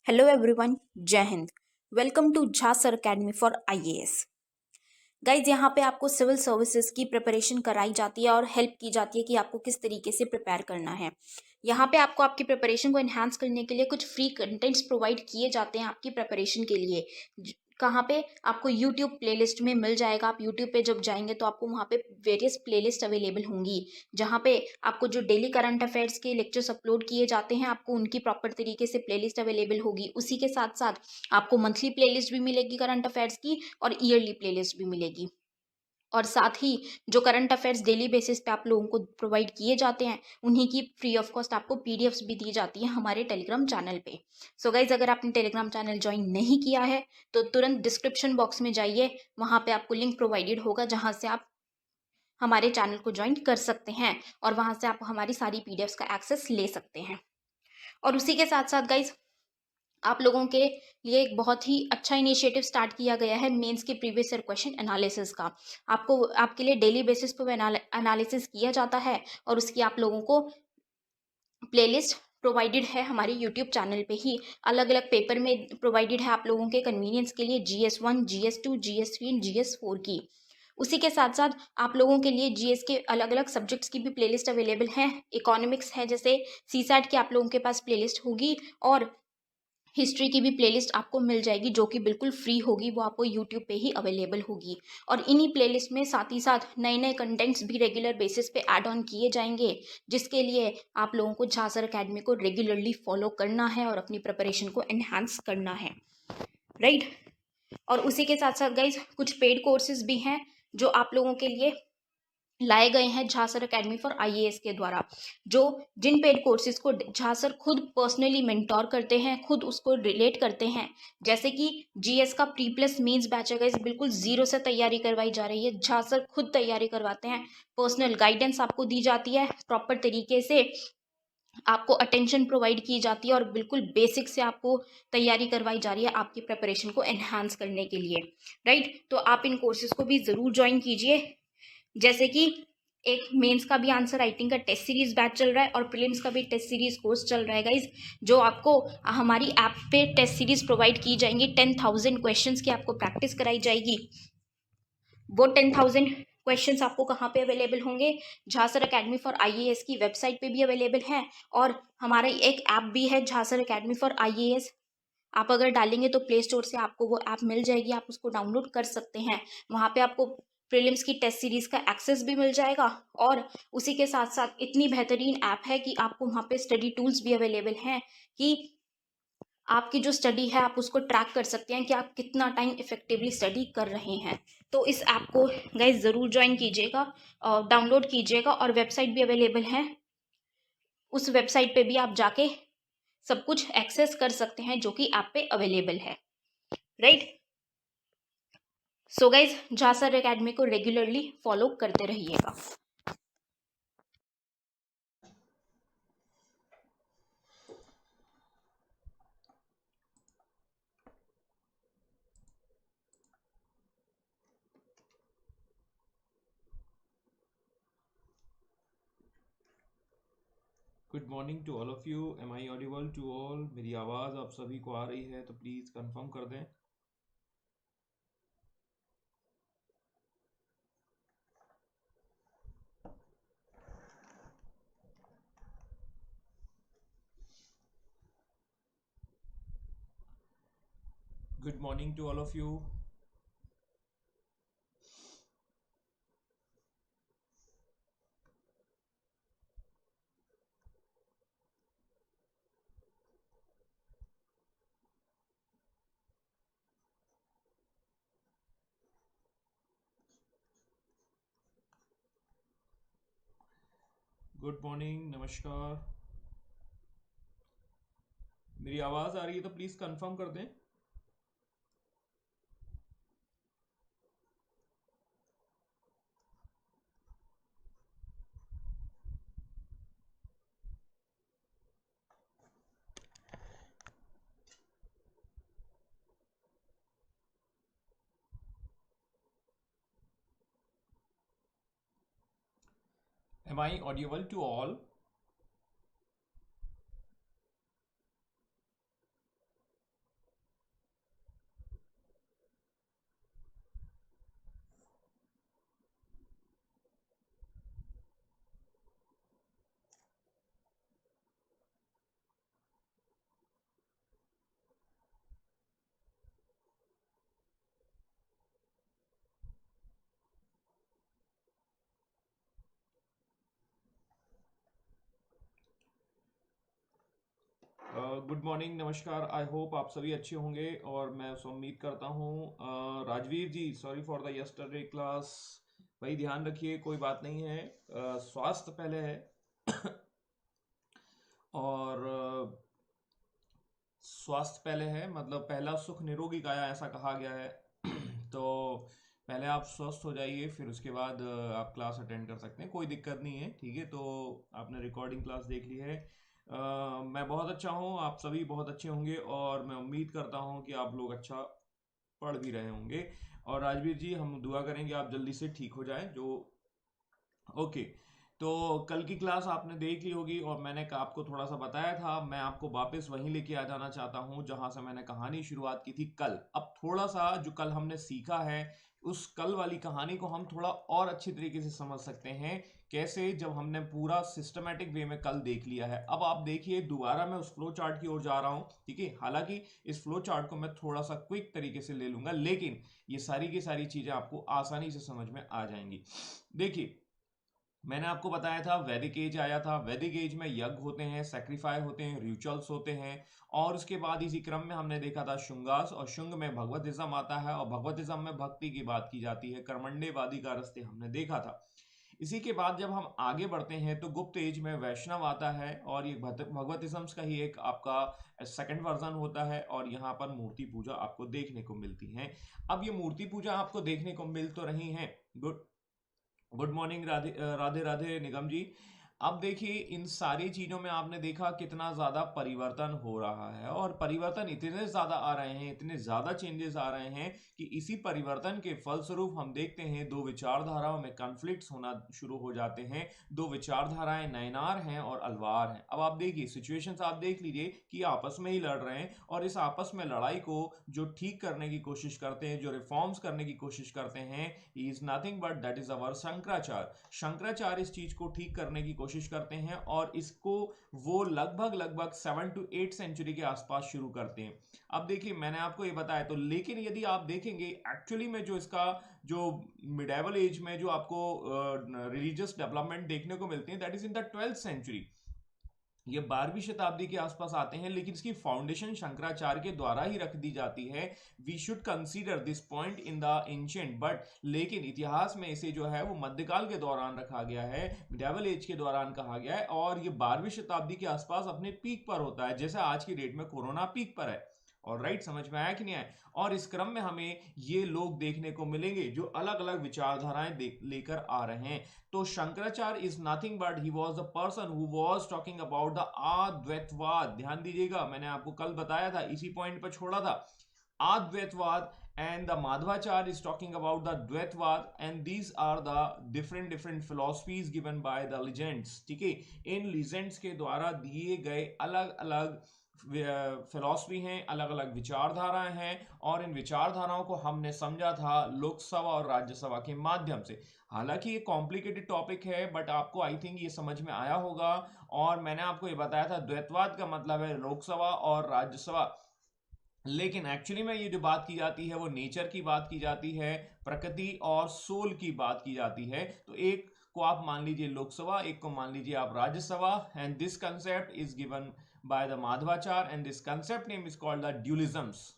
Hello everyone, जय हिंद। Welcome to Jha sir academy for IAS. Guys, यहाँ पे आपको सिविल सर्विसेज की प्रिपरेशन कराई जाती है और हेल्प की जाती है कि आपको किस तरीके से प्रिपेयर करना है। यहाँ पे आपको आपकी प्रिपरेशन को एनहांस करने के लिए कुछ फ्री कंटेंट्स प्रोवाइड किए जाते हैं आपकी प्रिपरेशन के लिए। कहाँ पे आपको यूट्यूब प्लेलिस्ट में मिल जाएगा। आप यूट्यूब पे जब जाएंगे तो आपको वहाँ पे वेरियस प्लेलिस्ट अवेलेबल होंगी, जहाँ पे आपको जो डेली करंट अफेयर्स के लेक्चर्स अपलोड किए जाते हैं आपको उनकी प्रॉपर तरीके से प्लेलिस्ट अवेलेबल होगी। उसी के साथ साथ आपको मंथली प्लेलिस्ट भी मिलेगी करंट अफेयर्स की और ईयरली प्लेलिस्ट भी मिलेगी। और साथ ही जो करंट अफेयर्स डेली बेसिस पे आप लोगों को प्रोवाइड किए जाते हैं उन्हीं की फ्री ऑफ कॉस्ट आपको पीडीएफ्स भी दी जाती है हमारे टेलीग्राम चैनल पे। सो गाइज, अगर आपने टेलीग्राम चैनल ज्वाइन नहीं किया है तो तुरंत डिस्क्रिप्शन बॉक्स में जाइए, वहां पे आपको लिंक प्रोवाइडेड होगा जहां से आप हमारे चैनल को ज्वाइन कर सकते हैं और वहां से आप हमारी सारी पीडीएफ्स का एक्सेस ले सकते हैं। और उसी के साथ साथ गाइज, आप लोगों के लिए एक बहुत ही अच्छा इनिशिएटिव स्टार्ट किया गया है मेंस के प्रीवियस ईयर क्वेश्चन एनालिसिस का। आपको आपके लिए डेली बेसिस पर एनालिसिस किया जाता है और उसकी आप लोगों को प्लेलिस्ट प्रोवाइडेड है हमारे यूट्यूब चैनल पे ही। अलग अलग पेपर में प्रोवाइडेड है आप लोगों के कन्वीनियंस के लिए, GS1, GS2, GS3 and GS4 की। उसी के साथ साथ आप लोगों के लिए जीएस के अलग अलग सब्जेक्ट्स की भी प्लेलिस्ट अवेलेबल है। इकोनॉमिक्स है जैसे सीसैट की आप लोगों के पास प्लेलिस्ट होगी और हिस्ट्री की भी प्लेलिस्ट आपको मिल जाएगी जो कि बिल्कुल फ्री होगी, वो आपको यूट्यूब पे ही अवेलेबल होगी। और इन्हीं प्लेलिस्ट में साथ ही साथ नए नए कंटेंट्स भी रेगुलर बेसिस पे ऐड ऑन किए जाएंगे, जिसके लिए आप लोगों को झा सर अकेडमी को रेगुलरली फॉलो करना है और अपनी प्रिपरेशन को एनहांस करना है, राइट। और उसी के साथ साथ गाइज, कुछ पेड कोर्सेज भी हैं जो आप लोगों के लिए लाए गए हैं Jha sir academy for IAS के द्वारा, जो जिन पेड कोर्सेज को झा सर खुद पर्सनली मेंटोर करते हैं, खुद उसको रिलेट करते हैं। जैसे कि जीएस का प्री प्लस मेंस बैच है, बिल्कुल जीरो से तैयारी करवाई जा रही है। झा सर खुद तैयारी करवाते हैं, पर्सनल गाइडेंस आपको दी जाती है, प्रॉपर तरीके से आपको अटेंशन प्रोवाइड की जाती है और बिल्कुल बेसिक से आपको तैयारी करवाई जा रही है आपकी प्रिपरेशन को एनहांस करने के लिए, राइट। तो आप इन कोर्सेज को भी जरूर ज्वाइन कीजिए। जैसे कि एक मेंस का भी आंसर राइटिंग का टेस्ट सीरीज बैच चल रहा है और प्रीलिम्स का भी टेस्ट सीरीज कोर्स चल रहा है गाइज, जो आपको हमारी ऐप पे टेस्ट सीरीज प्रोवाइड की जाएंगी। 10,000 क्वेश्चंस की आपको प्रैक्टिस कराई जाएगी। वो 10,000 क्वेश्चंस आपको कहाँ पे अवेलेबल होंगे? Jha sir academy for IAS की वेबसाइट पे भी अवेलेबल है और हमारा एक ऐप भी है Jha sir academy for IAS. आप अगर डालेंगे तो प्ले स्टोर से आपको वो ऐप मिल जाएगी, आप उसको डाउनलोड कर सकते हैं। वहाँ पे आपको प्रीलिम्स की टेस्ट सीरीज का एक्सेस भी मिल जाएगा और उसी के साथ साथ इतनी बेहतरीन ऐप है कि आपको वहाँ पे स्टडी टूल्स भी अवेलेबल हैं कि आपकी जो स्टडी है आप उसको ट्रैक कर सकते हैं कि आप कितना टाइम इफेक्टिवली स्टडी कर रहे हैं। तो इस ऐप को गाइज ज़रूर ज्वाइन कीजिएगा, डाउनलोड कीजिएगा और वेबसाइट भी अवेलेबल है। उस वेबसाइट पे भी आप जाके सब कुछ एक्सेस कर सकते हैं जो कि ऐप पे अवेलेबल है, right. So guys, Jha sir academy को रेगुलरली फॉलो करते रहिएगा। Good morning to all of you. Am I audible to all? मेरी आवाज़ आप सभी को आ रही है तो प्लीज़ कंफर्म कर दें। Good morning to all of you. Good morning, नमस्कार। मेरी आवाज़ आ रही है तो प्लीज़ कंफर्म कर दें। Am I audible to all? Good morning, नमस्कार। आई होप आप सभी अच्छे होंगे और मैं उम्मीद करता हूँ। Rajveer ji, sorry for the yesterday class. भाई ध्यान रखिए, कोई बात नहीं है। स्वास्थ्य पहले है। और स्वास्थ्य पहले है, मतलब पहला सुख निरोगी काया, ऐसा कहा गया है। तो पहले आप स्वस्थ हो जाइए, फिर उसके बाद आप क्लास अटेंड कर सकते हैं, कोई दिक्कत नहीं है। ठीक है, तो आपने रिकॉर्डिंग क्लास देख ली है। मैं बहुत अच्छा हूँ, आप सभी बहुत अच्छे होंगे और मैं उम्मीद करता हूँ कि आप लोग अच्छा पढ़ भी रहे होंगे। और राजवीर जी, हम दुआ करेंगे आप जल्दी से ठीक हो जाएं। जो ओके, तो कल की क्लास आपने देख ली होगी और मैंने आपको थोड़ा सा बताया था। मैं आपको वापस वहीं लेके आ जाना चाहता हूँ जहां से मैंने कहानी शुरुआत की थी कल। अब थोड़ा सा जो कल हमने सीखा है, उस कल वाली कहानी को हम थोड़ा और अच्छी तरीके से समझ सकते हैं। कैसे? जब हमने पूरा सिस्टमेटिक वे में कल देख लिया है। अब आप देखिए, दोबारा मैं उस फ्लो चार्ट की ओर जा रहा हूँ। ठीक है, हालांकि इस फ्लो चार्ट को मैं थोड़ा सा क्विक तरीके से ले लूंगा, लेकिन ये सारी की सारी चीजें आपको आसानी से समझ में आ जाएंगी। देखिए, मैंने आपको बताया था वैदिक एज आया था। वैदिक एज में यज्ञ होते हैं, सेक्रीफाई होते हैं, रिचुअल्स होते हैं। और उसके बाद इसी क्रम में हमने देखा था शुंगास, और शुंग में भगवतिज्म आता है, और भगवतिज्म में भक्ति की बात की जाती है। कर्मण्यवादी का रस्ते हमने देखा था। इसी के बाद जब हम आगे बढ़ते हैं तो गुप्त एज में वैष्णव आता है, और ये भगवतिज्म का ही एक आपका सेकंड वर्जन होता है। और यहाँ पर मूर्ति पूजा आपको देखने को मिलती है। अब ये मूर्ति पूजा आपको देखने को मिल तो रही है। Good good morning, Radhe Radhe Radhe Nigam ji. अब देखिए, इन सारी चीजों में आपने देखा कितना ज्यादा परिवर्तन हो रहा है, और परिवर्तन इतने ज्यादा आ रहे हैं, इतने ज्यादा चेंजेस आ रहे हैं कि इसी परिवर्तन के फलस्वरूप हम देखते हैं दो विचारधाराओं में कॉन्फ्लिक्ट्स होना शुरू हो जाते हैं। दो विचारधाराएं नयनार हैं और अलवार हैं। अब आप देखिए, सिचुएशंस आप देख लीजिए कि आपस में ही लड़ रहे हैं, और इस आपस में लड़ाई को जो ठीक करने की कोशिश करते हैं, जो रिफॉर्म्स करने की कोशिश करते हैं, he is nothing but that is our Shankaracharya. Shankaracharya इस चीज को ठीक करने की कोशिश करते हैं, और इसको वो लगभग लगभग 7 to 8 सेंचुरी के आसपास शुरू करते हैं। अब देखिए, मैंने आपको ये बताया, तो लेकिन यदि आप देखेंगे एक्चुअली में जो इसका जो मिडेवल एज में जो आपको रिलीजियस डेवलपमेंट देखने को मिलती है, that is in the 12th century. ये 12वीं शताब्दी के आसपास आते हैं, लेकिन इसकी फाउंडेशन शंकराचार्य के द्वारा ही रख दी जाती है। We should consider this point in the ancient, but लेकिन इतिहास में इसे जो है वो मध्यकाल के दौरान रखा गया है, मिडिवल एज के दौरान कहा गया है। और ये 12वीं शताब्दी के आसपास अपने पीक पर होता है, जैसे आज की डेट में कोरोना पीक पर है। और राइट, समझ में आया कि नहीं आया? और इस क्रम में हमें ये लोग देखने को मिलेंगे जो अलग अलग विचारधाराएं लेकर आ रहे हैं। तो Shankaracharya is nothing but he was the person who was talking about the Advaitavad. ध्यान दीजिएगा, मैंने आपको कल बताया था, इसी पॉइंट पर छोड़ा था। अद्वैतवाद, and the Madhvacharya is talking about the Dvaitvad, and these are the different philosophies given by the legends। ठीक है, इन legends के द्वारा दिए गए अलग अलग फिलॉसफी हैं, अलग अलग विचारधाराएं हैं, और इन विचारधाराओं को हमने समझा था लोकसभा और राज्यसभा के माध्यम से। हालांकि ये कॉम्प्लिकेटेड टॉपिक है, बट आपको आई थिंक ये समझ में आया होगा। और मैंने आपको ये बताया था, द्वैतवाद का मतलब है लोकसभा और राज्यसभा, लेकिन एक्चुअली में ये जो बात की जाती है वो नेचर की बात की जाती है, प्रकृति और सोल की बात की जाती है। तो एक को आप मान लीजिए लोकसभा, एक को मान लीजिए आप Rajya Sabha, and this concept is given by the Madhvacharya, and this concept name is called the dualisms.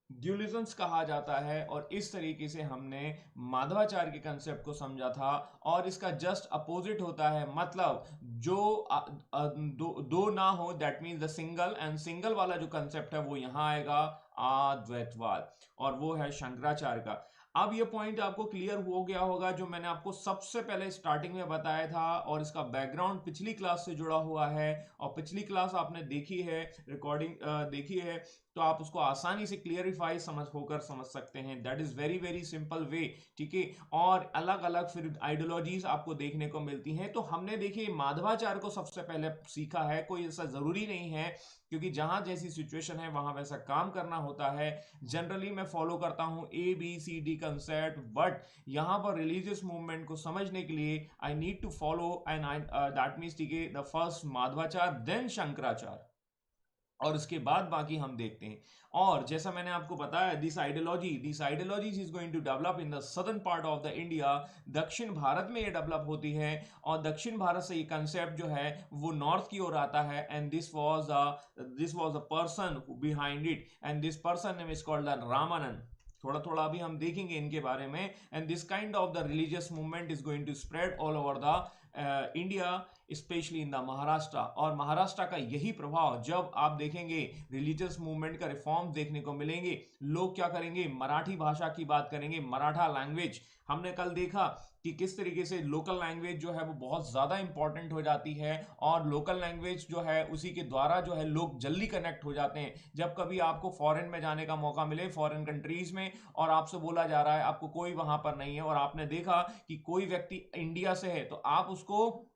Dualisms कहा जाता है, और इस तरीके से हमने माधवाचार्य के कंसेप्ट को समझा था। और इसका जस्ट अपोजिट होता है, मतलब जो दो ना हो, that means the single, and single वाला जो कंसेप्ट है वो यहां आएगा अद्वैतवाद, और वो है शंकराचार्य का। अब ये पॉइंट आपको क्लियर हो गया होगा जो मैंने आपको सबसे पहले स्टार्टिंग में बताया था, और इसका बैकग्राउंड पिछली क्लास से जुड़ा हुआ है, और पिछली क्लास आपने देखी है, रिकॉर्डिंग देखी है, तो आप उसको आसानी से क्लियरिफाई समझ सकते हैं। That is very very simple way. ठीक है, और अलग अलग फिर आइडियोलॉजीज आपको देखने को मिलती हैं। तो हमने देखिए माधवाचार्य को सबसे पहले सीखा है, कोई ऐसा जरूरी नहीं है, क्योंकि जहां जैसी सिचुएशन है वहां वैसा काम करना होता है। जनरली मैं फॉलो करता हूं ABCD कंसेप्ट, बट यहां पर रिलीजियस मूवमेंट को समझने के लिए I need to follow and that means ठीक है, the first Madhavacharya then Shankaracharya. और उसके बाद बाकी हम देखते हैं। और जैसा मैंने आपको बताया, this ideology is going to develop in the southern part of the India. दक्षिण भारत में ये डेवलप होती है, और दक्षिण भारत से ये कंसेप्ट जो है वो नॉर्थ की ओर आता है। And this was the person behind it, and this person name is called the Ramanand. थोड़ा थोड़ा अभी हम देखेंगे इनके बारे में। And this kind of the religious movement is going to spread all over the India, specially in the Maharashtra. और महाराष्ट्र का यही प्रभाव जब आप देखेंगे, रिलीजियस मूवमेंट का रिफॉर्म देखने को मिलेंगे। लोग क्या करेंगे, मराठी भाषा की बात करेंगे, मराठा लैंग्वेज। हमने कल देखा कि किस तरीके से लोकल लैंग्वेज जो है वो बहुत ज़्यादा इंपॉर्टेंट हो जाती है, और लोकल लैंग्वेज जो है उसी के द्वारा जो है लोग जल्दी कनेक्ट हो जाते हैं। जब कभी आपको फॉरेन में जाने का मौका मिले, फॉरेन कंट्रीज में, और आपसे बोला जा रहा है आपको कोई वहां पर नहीं है, और आपने देखा कि कोई व्यक्ति इंडिया से है, तो आप उसको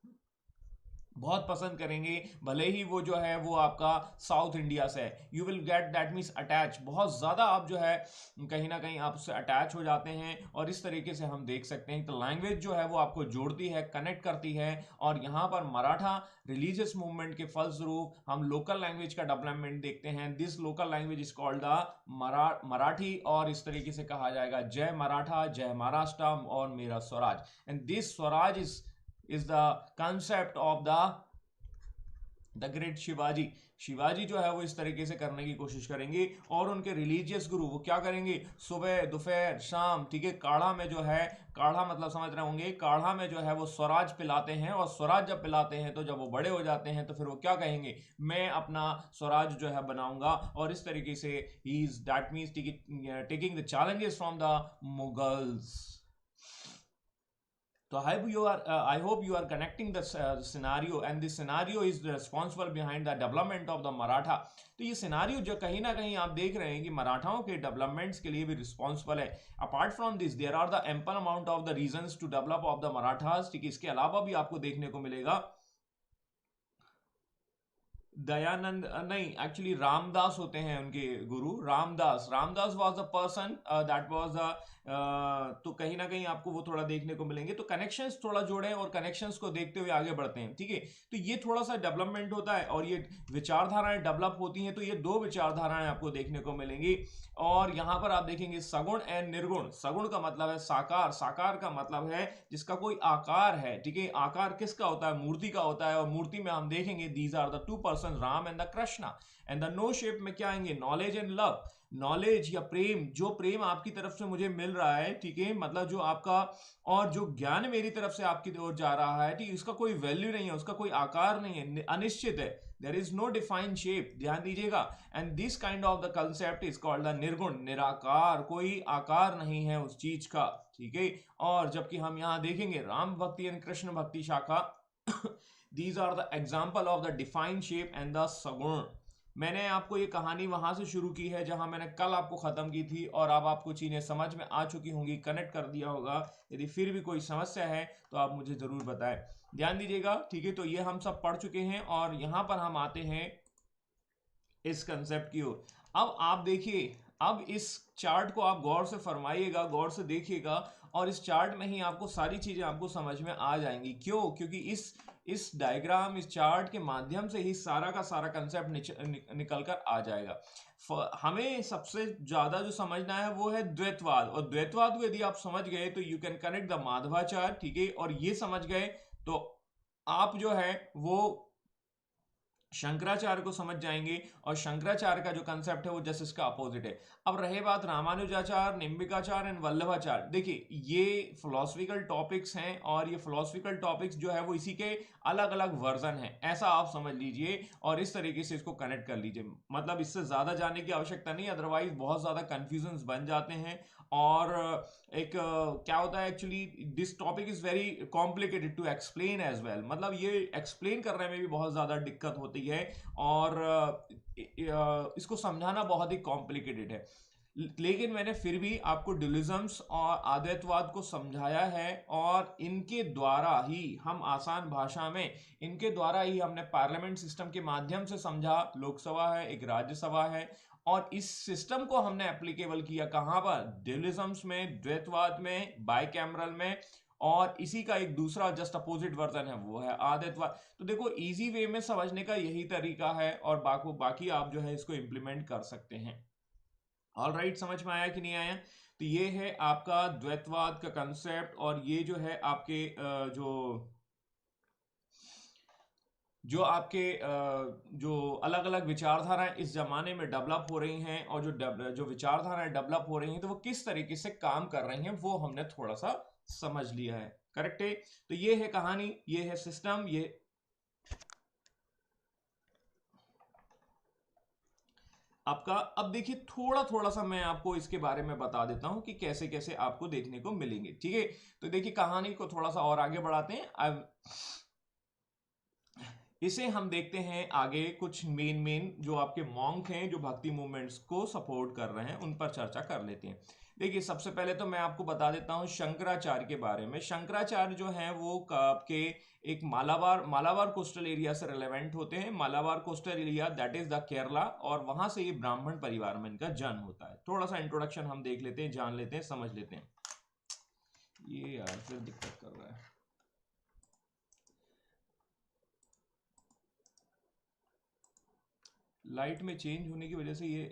बहुत पसंद करेंगे, भले ही वो जो है वो आपका साउथ इंडिया से है। You will get that means attach, बहुत ज़्यादा आप जो है कहीं ना कहीं आप उससे अटैच हो जाते हैं। और इस तरीके से हम देख सकते हैं तो लैंग्वेज जो है वो आपको जोड़ती है, कनेक्ट करती है। और यहाँ पर मराठा रिलीजियस मूवमेंट के फलस्वरूप हम लोकल लैंग्वेज का डेवलपमेंट देखते हैं। This local language is called the Marathi, और इस तरीके से कहा जाएगा जय मराठा, जय महाराष्ट्र और मेरा Swaraj. And this Swaraj is the concept of the great Shivaji. Shivaji जो है वो इस तरीके से करने की कोशिश करेंगे, और उनके रिलीजियस गुरु वो क्या करेंगे, सुबह दोपहर शाम, ठीक है, काढ़ा में जो है, काढ़ा मतलब समझ रहे होंगे, काढ़ा में जो है वो स्वराज पिलाते हैं। और स्वराज जब पिलाते हैं तो जब वो बड़े हो जाते हैं तो फिर वो क्या कहेंगे, मैं अपना स्वराज जो है बनाऊंगा। और इस तरीके से he is that means taking the challenges from the Mughals. So I hope you are connecting the scenario, and this scenario is responsible behind the development of the Maratha. तो ये सिनारियो जो कहीं ना कहीं आप देख रहे हैं कि मराठाओं के डेवलपमेंट्स के लिए भी रिस्पॉन्सिबल है। Apart from this there are the ample amount of the reasons to develop of the Marathas. ठीक है, इसके अलावा भी आपको देखने को मिलेगा दयानंद नहीं, एक्चुअली रामदास होते हैं उनके गुरु, Ramdas. Ramdas was the person that was the, तो कहीं ना कहीं आपको वो थोड़ा देखने को मिलेंगे। तो कनेक्शंस थोड़ा जोड़े, और कनेक्शंस को देखते हुए आगे बढ़ते हैं। ठीक है, तो ये थोड़ा सा डेवलपमेंट होता है, और ये विचारधाराएं डेवलप होती हैं। तो ये दो विचारधाराएं आपको देखने को मिलेंगी। और यहां पर आप देखेंगे सगुण एंड निर्गुण। सगुण का मतलब है साकार, साकार का मतलब है जिसका कोई आकार है। ठीक है, आकार किसका होता है, मूर्ति का होता है। और मूर्ति में हम देखेंगे these are the two person, Ram and the Krishna. And the no shape में क्या आएंगे, नॉलेज एंड लव। नॉलेज या प्रेम, जो प्रेम आपकी तरफ से मुझे मिल रहा है, ठीक है, मतलब जो आपका, और जो ज्ञान मेरी तरफ से आपकी ओर जा रहा है, ठीक, इसका कोई वैल्यू नहीं है, उसका कोई आकार नहीं है, अनिश्चित है। There is no defined shape, ध्यान दीजिएगा। And this kind of the concept is called the nirgun, nirakar, कोई आकार नहीं है उस चीज का। ठीक है, और जबकि हम यहां देखेंगे राम भक्ति एंड कृष्ण भक्ति शाखा, these are the example of the defined shape and the सगुण। मैंने आपको ये कहानी वहां से शुरू की है जहां मैंने कल आपको खत्म की थी, और अब आपको चीजें समझ में आ चुकी होंगी, कनेक्ट कर दिया होगा। यदि फिर भी कोई समस्या है तो आप मुझे जरूर बताएं, ध्यान दीजिएगा। ठीक है, तो ये हम सब पढ़ चुके हैं, और यहां पर हम आते हैं इस कंसेप्ट की ओर। अब आप देखिए, अब इस चार्ट को आप गौर से फरमाइएगा, गौर से देखिएगा, और इस चार्ट में ही आपको सारी चीजें आपको समझ में आ जाएंगी। क्यों? क्योंकि इस डायग्राम, इस चार्ट के माध्यम से ही सारा का सारा कंसेप्ट निकल कर आ जाएगा। हमें सबसे ज्यादा जो समझना है वो है द्वैतवाद। और द्वैतवाद को यदि आप समझ गए तो you can connect the Madhavacharya. ठीक है, और ये समझ गए तो आप जो है वो शंकराचार्य को समझ जाएंगे, और शंकराचार्य का जो कंसेप्ट है वो जस्ट इसका अपोजिट है। अब रहे बात रामानुजाचार्य, निम्बिकाचार्य एंड वल्लभाचार्य, देखिए ये फिलोसफिकल टॉपिक्स हैं, और ये फिलोसफिकल टॉपिक्स जो है वो इसी के अलग अलग वर्जन हैं, ऐसा आप समझ लीजिए। और इस तरीके से इसको कनेक्ट कर लीजिए, मतलब इससे ज्यादा जानने की आवश्यकता नहीं, अदरवाइज बहुत ज्यादा कंफ्यूजन बन जाते हैं। और एक क्या होता है, actually this topic is very complicated to explain as well, मतलब ये एक्सप्लेन करने में भी बहुत ज्यादा दिक्कत होती है, और इसको समझाना बहुत ही कॉम्प्लिकेटेड है। लेकिन मैंने फिर भी आपको ड्यूलिज्म्स और आद्वैतवाद को समझाया है, और इनके द्वारा ही हम आसान भाषा में, इनके द्वारा ही हमने पार्लियामेंट सिस्टम के माध्यम से समझा। लोकसभा है, एक राज्यसभा है, और इस सिस्टम को हमने एप्लीकेबल किया कहां पर, ड्यूलिज्म्स में, द्वैतवाद में, बाइकैमरल में, और इसी का एक दूसरा जस्ट अपोजिट वर्जन है, वो है आदित्यवाद। तो देखो इजी वे में समझने का यही तरीका है, और बाकी आप जो है इसको इंप्लीमेंट कर सकते हैं। ऑल राइट, समझ में आया कि नहीं आया? तो ये है आपका द्वैतवाद का कंसेप्ट, और ये जो है आपके जो आपके जो अलग अलग विचारधाराएं इस जमाने में डेवलप हो रही हैं, और जो विचारधाराएं डेवलप हो रही हैं तो वो किस तरीके से काम कर रही हैं, वो हमने थोड़ा सा समझ लिया है। करेक्ट है? तो ये है कहानी, ये है सिस्टम, ये आपका। अब देखिए थोड़ा थोड़ा सा मैं आपको इसके बारे में बता देता हूं कि कैसे कैसे आपको देखने को मिलेंगे। ठीक है, तो देखिए कहानी को थोड़ा सा और आगे बढ़ाते हैं। अब इसे हम देखते हैं आगे, कुछ मेन जो आपके मॉन्क हैं जो भक्ति मूवमेंट्स को सपोर्ट कर रहे हैं, उन पर चर्चा कर लेते हैं। देखिए सबसे पहले तो मैं आपको बता देता हूं शंकराचार्य के बारे में। शंकराचार्य जो हैं वो आपके एक मालाबार कोस्टल एरिया से रिलेवेंट होते हैं। Malabar coastal area that is the Kerala, और वहां से ये ब्राह्मण परिवार में इनका जन्म होता है। थोड़ा सा इंट्रोडक्शन हम देख लेते हैं, जान लेते हैं, समझ लेते हैं। ये यार फिर दिक्कत कर रहा है। लाइट में चेंज होने की वजह से ये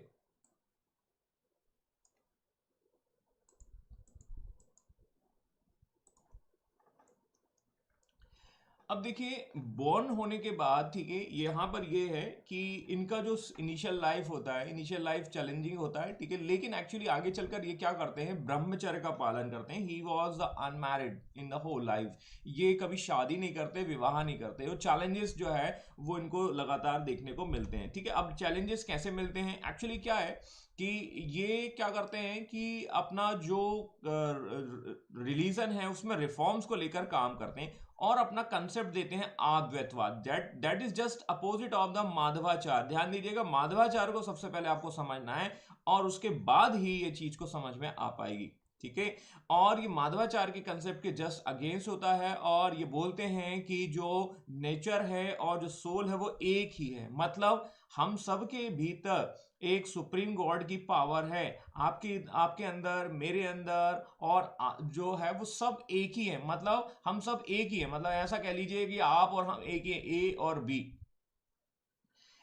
अब देखिए बॉर्न होने के बाद, ठीक है, यहाँ पर ये है कि इनका जो इनिशियल लाइफ होता है, इनिशियल लाइफ चैलेंजिंग होता है, ठीक है, लेकिन एक्चुअली आगे चलकर ये क्या करते हैं, ब्रह्मचर्य का पालन करते हैं। He was the unmarried in the whole life. ये कभी शादी नहीं करते, विवाह नहीं करते। और चैलेंजेस जो है वो इनको लगातार देखने को मिलते हैं। ठीक है, अब चैलेंजेस कैसे मिलते हैं, एक्चुअली क्या है कि ये क्या करते हैं कि अपना जो रिलीजन है उसमें रिफॉर्म्स को लेकर काम करते हैं, और अपना कंसेप्ट देते हैं अद्वैतवाद। That is just opposite of the Madhvacharya. ध्यान दीजिएगा, माधवाचार्य को सबसे पहले आपको समझना है, और उसके बाद ही ये चीज को समझ में आ पाएगी। ठीक है, और ये माधवाचार्य के कंसेप्ट के जस्ट अगेंस्ट होता है, और ये बोलते हैं कि जो नेचर है और जो सोल है वो एक ही है। मतलब हम सब के भीतर एक सुप्रीम गॉड की पावर है, आपके अंदर, मेरे अंदर, और जो है वो सब एक ही है। मतलब हम सब एक ही है, मतलब ऐसा कह लीजिए कि आप और हम एक ही, ए और बी।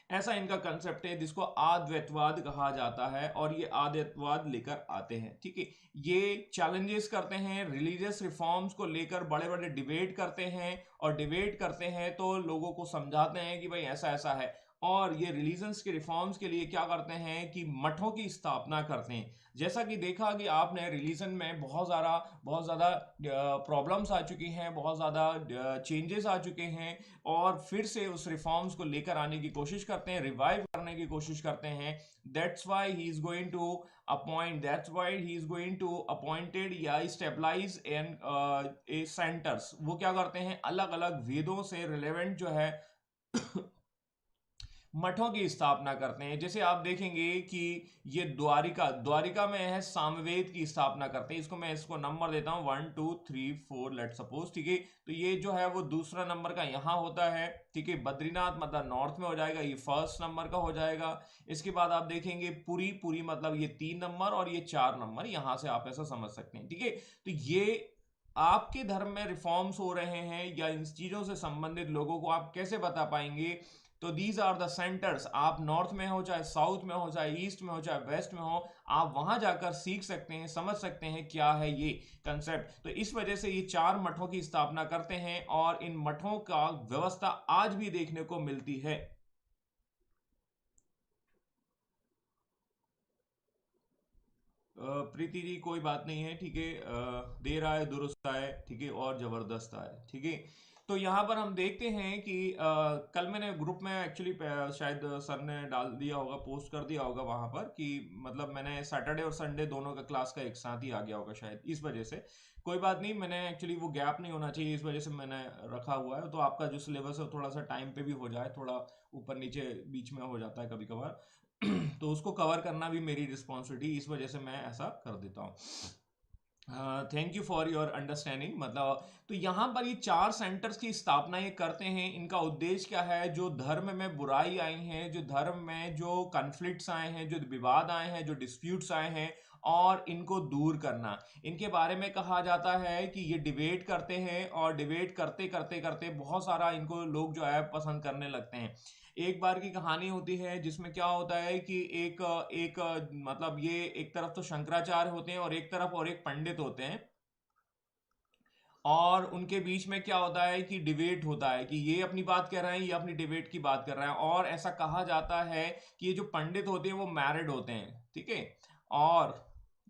ऐसा इनका कंसेप्ट है जिसको आद्वैतवाद कहा जाता है, और ये आद्वैतवाद लेकर आते हैं। ठीक है, ये चैलेंजेस करते हैं, रिलीजियस रिफॉर्म्स को लेकर बड़े बड़े डिबेट करते हैं, और डिबेट करते हैं तो लोगों को समझाते हैं कि भाई ऐसा ऐसा है। और ये रिलीजन्स के रिफॉर्म्स के लिए क्या करते हैं कि मठों की स्थापना करते हैं। जैसा कि देखा कि आपने रिलीजन में बहुत ज़्यादा प्रॉब्लम्स आ चुकी हैं, बहुत ज़्यादा चेंजेस आ चुके हैं, और फिर से उस रिफॉर्म्स को लेकर आने की कोशिश करते हैं, रिवाइव करने की कोशिश करते हैं। That's why he is going to appointed या स्टेबलाइज एंड ए सेंटर्स। वो क्या करते हैं, अलग अलग वेदों से रिलेवेंट जो है मठों की स्थापना करते हैं। जैसे आप देखेंगे कि ये द्वारिका में है, सामवेद की स्थापना करते हैं। इसको नंबर देता हूं 1 2 3 4 लेट सपोज। ठीक है, तो ये जो है वो दूसरा नंबर का यहां होता है। ठीक है, बद्रीनाथ मतलब नॉर्थ में हो जाएगा, ये फर्स्ट नंबर का हो जाएगा। इसके बाद आप देखेंगे पुरी मतलब ये 3 नंबर, और ये 4 नंबर, यहां से आप ऐसा समझ सकते हैं। ठीक है, तो ये आपके धर्म में रिफॉर्म्स हो रहे हैं, या इन चीजों से संबंधित लोगों को आप कैसे बता पाएंगे? तो दीज आर द सेंटर्स। आप नॉर्थ में हो, चाहे साउथ में हो, चाहे ईस्ट में हो, चाहे वेस्ट में हो, आप वहां जाकर सीख सकते हैं, समझ सकते हैं क्या है ये कंसेप्ट। तो इस वजह से ये 4 मठों की स्थापना करते हैं, और इन मठों का व्यवस्था आज भी देखने को मिलती है। प्रीति जी कोई बात नहीं है, ठीक है, देर आए दुरुस्त आए, ठीक है, और जबरदस्त आए। ठीक है, तो यहाँ पर हम देखते हैं कि कल मैंने ग्रुप में एक्चुअली शायद सर ने डाल दिया होगा, पोस्ट कर दिया होगा वहां पर, कि मतलब मैंने सैटरडे और संडे दोनों का क्लास का एक साथ ही आ गया होगा शायद, इस वजह से। कोई बात नहीं, मैंने एक्चुअली वो गैप नहीं होना चाहिए, इस वजह से मैंने रखा हुआ है। तो आपका जो सिलेबस है थोड़ा सा टाइम पे भी हो जाए, थोड़ा ऊपर नीचे बीच में हो जाता है कभी कभार तो उसको कवर करना भी मेरी रिस्पॉन्सिबिलिटी, इस वजह से मैं ऐसा कर देता हूँ। Thank you for your understanding. मतलब तो यहाँ पर ये 4 सेंटर्स की स्थापना ये करते हैं। इनका उद्देश्य क्या है? जो धर्म में बुराई आई है, जो धर्म में जो कन्फ्लिक्ट्स आए हैं, जो विवाद आए हैं, जो डिस्प्यूट्स आए हैं, और इनको दूर करना। इनके बारे में कहा जाता है कि ये डिबेट करते हैं, और डिबेट करते करते करते बहुत सारा इनको लोग जो है पसंद करने लगते हैं। एक बार की कहानी होती है जिसमें क्या होता है कि एक एक मतलब ये एक तरफ तो शंकराचार्य होते हैं और एक तरफ और एक पंडित होते हैं, और उनके बीच में क्या होता है कि डिबेट होता है कि ये अपनी बात कर रहे हैं, ये अपनी डिबेट की बात कर रहे हैं। और ऐसा कहा जाता है कि ये जो पंडित होते हैं वो मैरिड होते हैं, ठीक है, और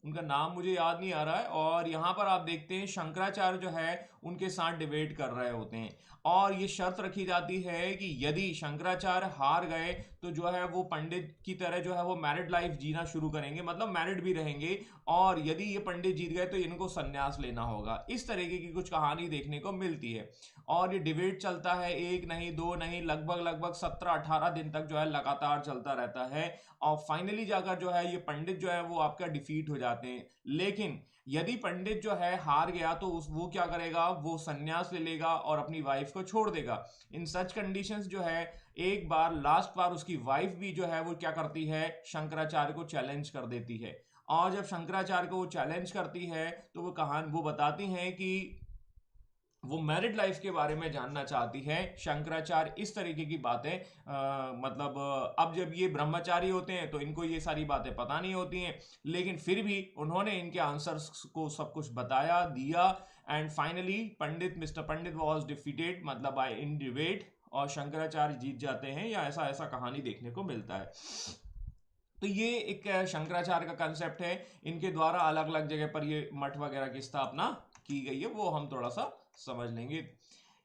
उनका नाम मुझे याद नहीं आ रहा है। और यहाँ पर आप देखते हैं शंकराचार्य जो है उनके साथ डिबेट कर रहे होते हैं, और ये शर्त रखी जाती है कि यदि शंकराचार्य हार गए तो जो है वो पंडित की तरह जो है वो मैरिड लाइफ जीना शुरू करेंगे, मतलब मैरिड भी रहेंगे। और यदि ये पंडित जीत गए तो इनको संन्यास लेना होगा। इस तरीके की कुछ कहानी देखने को मिलती है। और ये डिबेट चलता है, एक नहीं दो नहीं, लगभग लगभग 17-18 दिन तक जो है लगातार चलता रहता है। और फाइनली जाकर जो है ये पंडित जो है वो आपका डिफीट हो जाते हैं। लेकिन यदि पंडित जो है हार गया तो उस वो क्या करेगा? वो संन्यास ले लेगा और अपनी वाइफ को छोड़ देगा। इन सच कंडीशंस जो है एक बार लास्ट बार उसकी वाइफ भी जो है वो क्या करती है? शंकराचार्य को चैलेंज कर देती है। और जब शंकराचार्य को वो चैलेंज करती है तो वो बताती हैं कि वो मैरिड लाइफ के बारे में जानना चाहती है। शंकराचार्य इस तरीके की बातें मतलब अब जब ये ब्रह्मचारी होते हैं तो इनको ये सारी बातें पता नहीं होती हैं, लेकिन फिर भी उन्होंने इनके आंसर्स को सब कुछ बताया दिया। And finally Pandit mister Pandit was defeated, मतलब बाय इन डिबेट, और शंकराचार्य जीत जाते हैं, या ऐसा ऐसा कहानी देखने को मिलता है। तो ये एक शंकराचार्य का कंसेप्ट है। इनके द्वारा अलग अलग जगह पर ये मठ वगैरह की स्थापना की गई है, वो हम थोड़ा सा समझ लेंगे।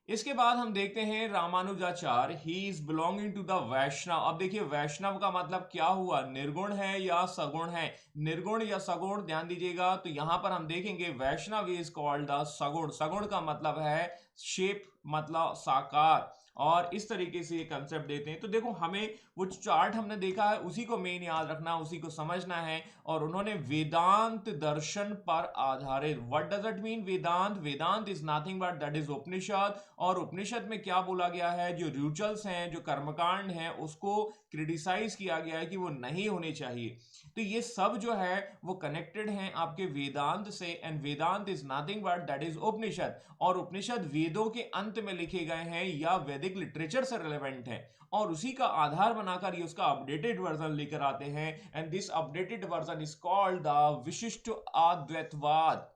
इसके बाद हम देखते हैं Ramanujacharya. He is belonging to the Vaishnava. अब देखिए वैष्णव का मतलब क्या हुआ? निर्गुण है या सगुण है? निर्गुण या सगुण, ध्यान दीजिएगा। तो यहां पर हम देखेंगे वैष्णव इज कॉल्ड द सगुण। सगुण का मतलब है शेप, मतलब साकार। और इस तरीके से ये कंसेप्ट देते हैं। तो देखो हमें वो चार्ट हमने देखा है उसी को मेन याद रखना, उसी को समझना है। और उन्होंने वेदांत दर्शन पर आधारित, what does it mean Vedanta? Vedanta is nothing but that is Upanishad. और उपनिषद में क्या बोला गया है? जो रिचुअल्स हैं, जो कर्मकांड हैं, उसको क्रिटिसाइज किया गया है कि वो नहीं होने चाहिए। तो ये सब जो है वो कनेक्टेड हैं आपके वेदांत से। And Vedanta is nothing but that is Upanishad. और उपनिषद वेदों के अंत में लिखे गए हैं या वैदिक लिटरेचर से रिलेवेंट है, और उसी का आधार बनाकर ये उसका अपडेटेड वर्जन लेकर आते हैं। And this updated version is called the विशिष्ट अद्वैतवाद।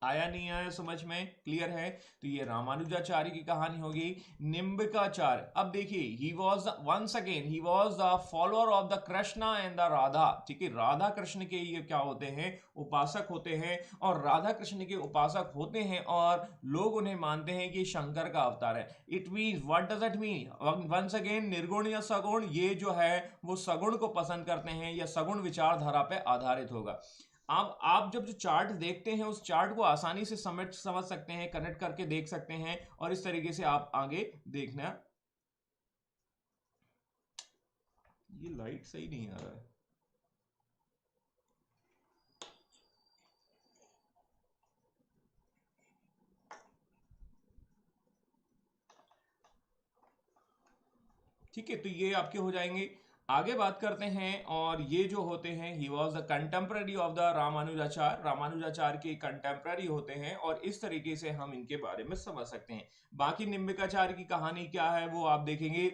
आया नहीं आया समझ में? क्लियर है? तो ये रामानुजाचार्य की कहानी होगी। निम्बिकाचार्य, अब देखिए he was once again he was the follower of the Krishna and the Radha, ठीक है। राधा कृष्ण के ये क्या होते हैं? उपासक होते हैं। और राधा कृष्ण के उपासक होते हैं, और लोग उन्हें मानते हैं कि शंकर का अवतार है। It mean what does it mean? Once again निर्गुण या सगुण, ये जो है वो सगुण को पसंद करते हैं, या सगुण विचारधारा पे आधारित होगा। अब आप जब जो चार्ट देखते हैं उस चार्ट को आसानी से समझ सकते हैं, कनेक्ट करके देख सकते हैं, और इस तरीके से आप आगे देखना। ये लाइट सही नहीं आ रहा है। ठीक है, तो ये आपके हो जाएंगे। आगे बात करते हैं, और ये जो होते हैं he was the contemporary of the Ramanujacharya. Ramanujacharya के कंटेम्प्ररी होते हैं, और इस तरीके से हम इनके बारे में समझ सकते हैं। बाकी निम्बिकाचार्य की कहानी क्या है वो आप देखेंगे,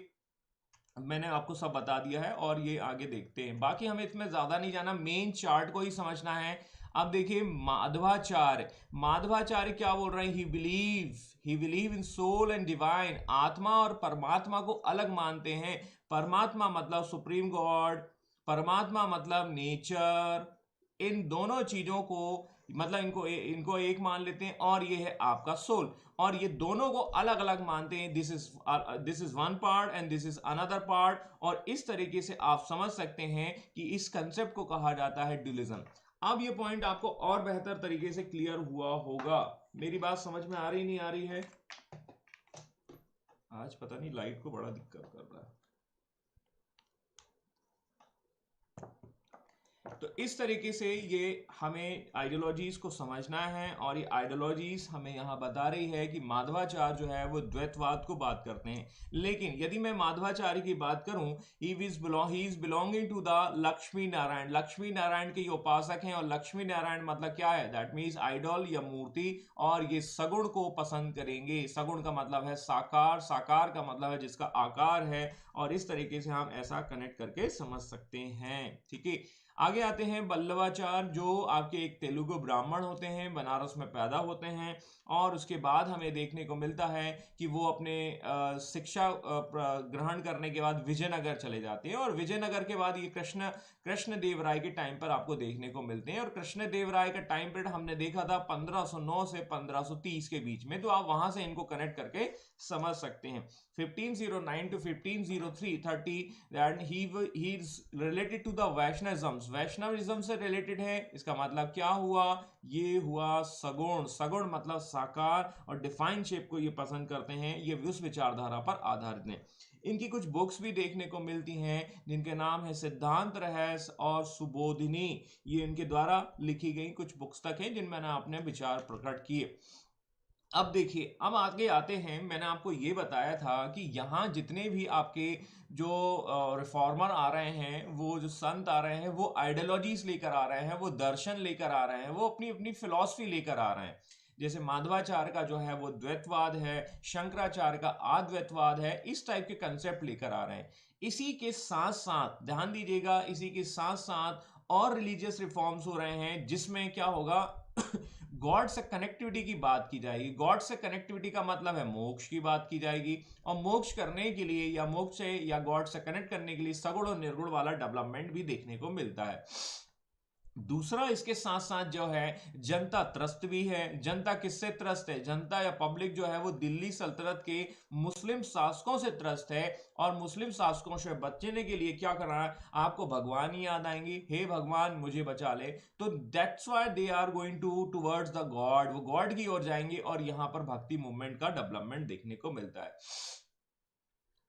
मैंने आपको सब बता दिया है। और ये आगे देखते हैं, बाकी हमें इसमें ज्यादा नहीं जाना, मेन चार्ट को ही समझना है। अब देखिए माधवाचार्य। माधवाचार्य क्या बोल रहे हैं? He believe in soul and divine. आत्मा और परमात्मा को अलग मानते हैं। परमात्मा मतलब सुप्रीम गॉड, परमात्मा मतलब नेचर। इन दोनों चीजों को मतलब इनको इनको एक मान लेते हैं, और ये है आपका सोल। और ये दोनों को अलग अलग मानते हैं। This is one part and this is another part. और इस तरीके से आप समझ सकते हैं कि इस कंसेप्ट को कहा जाता है ड्यूलिज्म। अब ये पॉइंट आपको और बेहतर तरीके से क्लियर हुआ होगा। मेरी बात समझ में आ रही नहीं आ रही है? आज पता नहीं लाइट को बड़ा दिक्कत कर रहा है। तो इस तरीके से ये हमें आइडियोलॉजीज को समझना है, और ये आइडियोलॉजीज हमें यहाँ बता रही है कि माधवाचार्य जो है वो द्वैतवाद को बात करते हैं। लेकिन यदि मैं माधवाचार्य की बात करूं, he is belonging to the Lakshmi Narayan. Lakshmi Narayan के ये उपासक हैं, और लक्ष्मी नारायण मतलब क्या है, दैट मीन्स आइडल या मूर्ति, और ये सगुण को पसंद करेंगे। सगुण का मतलब है साकार, साकार का मतलब है जिसका आकार है, और इस तरीके से हम ऐसा कनेक्ट करके समझ सकते हैं। ठीक है, आगे आते हैं बल्लवाचार्य, जो आपके एक तेलुगु ब्राह्मण होते हैं, बनारस में पैदा होते हैं, और उसके बाद हमें देखने को मिलता है कि वो अपने शिक्षा ग्रहण करने के बाद विजयनगर चले जाते हैं, और विजयनगर के बाद ये कृष्णदेवराय के टाइम पर आपको देखने को मिलते हैं। और कृष्णदेवराय का टाइम पीरियड हमने देखा था 1509 से 1530 के बीच में, तो आप वहां से इनको कनेक्ट करके समझ सकते हैं। 1509 to 1503 that he is related to the Vaishnavism से रिलेटेड है। इसका मतलब क्या हुआ, ये हुआ सगुण। सगुण मतलब साकार और डिफाइन शेप को ये पसंद करते हैं, ये उस विचारधारा पर आधारित है। इनकी कुछ बुक्स भी देखने को मिलती हैं जिनके नाम है सिद्धांत रहस्य और सुबोधिनी। ये इनके द्वारा लिखी गई कुछ पुस्तक हैं जिनमें मैंने अपने विचार प्रकट किए। अब देखिए, अब आगे आते हैं, मैंने आपको ये बताया था कि यहाँ जितने भी आपके जो रिफॉर्मर आ रहे हैं, वो जो संत आ रहे हैं, वो आइडियोलॉजीज लेकर आ रहे हैं, वो दर्शन लेकर आ रहे हैं, वो अपनी अपनी फिलॉसफी लेकर आ रहे हैं। जैसे माधवाचार्य का जो है वो द्वैतवाद है, शंकराचार्य का अद्वैतवाद है, इस टाइप के कंसेप्ट लेकर आ रहे हैं। इसी के साथ साथ ध्यान दीजिएगा, इसी के साथ साथ और रिलीजियस रिफॉर्म्स हो रहे हैं, जिसमें क्या होगा गॉड से कनेक्टिविटी की बात की जाएगी। गॉड से कनेक्टिविटी का मतलब है मोक्ष की बात की जाएगी, और मोक्ष करने के लिए या मोक्ष से या गॉड से कनेक्ट करने के लिए सगुण और निर्गुण वाला डेवलपमेंट भी देखने को मिलता है। दूसरा, इसके साथ साथ जो है जनता त्रस्त भी है। जनता किससे त्रस्त है, जनता या पब्लिक जो है वो दिल्ली सल्तनत के मुस्लिम शासकों से त्रस्त है, और मुस्लिम शासकों से बचने के लिए क्या करना है, आपको भगवान ही याद आएंगे, हे भगवान मुझे बचा ले। तो that's why they are going towards the god, वो गॉड की ओर जाएंगे, और यहां पर भक्ति मूवमेंट का डेवलपमेंट देखने को मिलता है।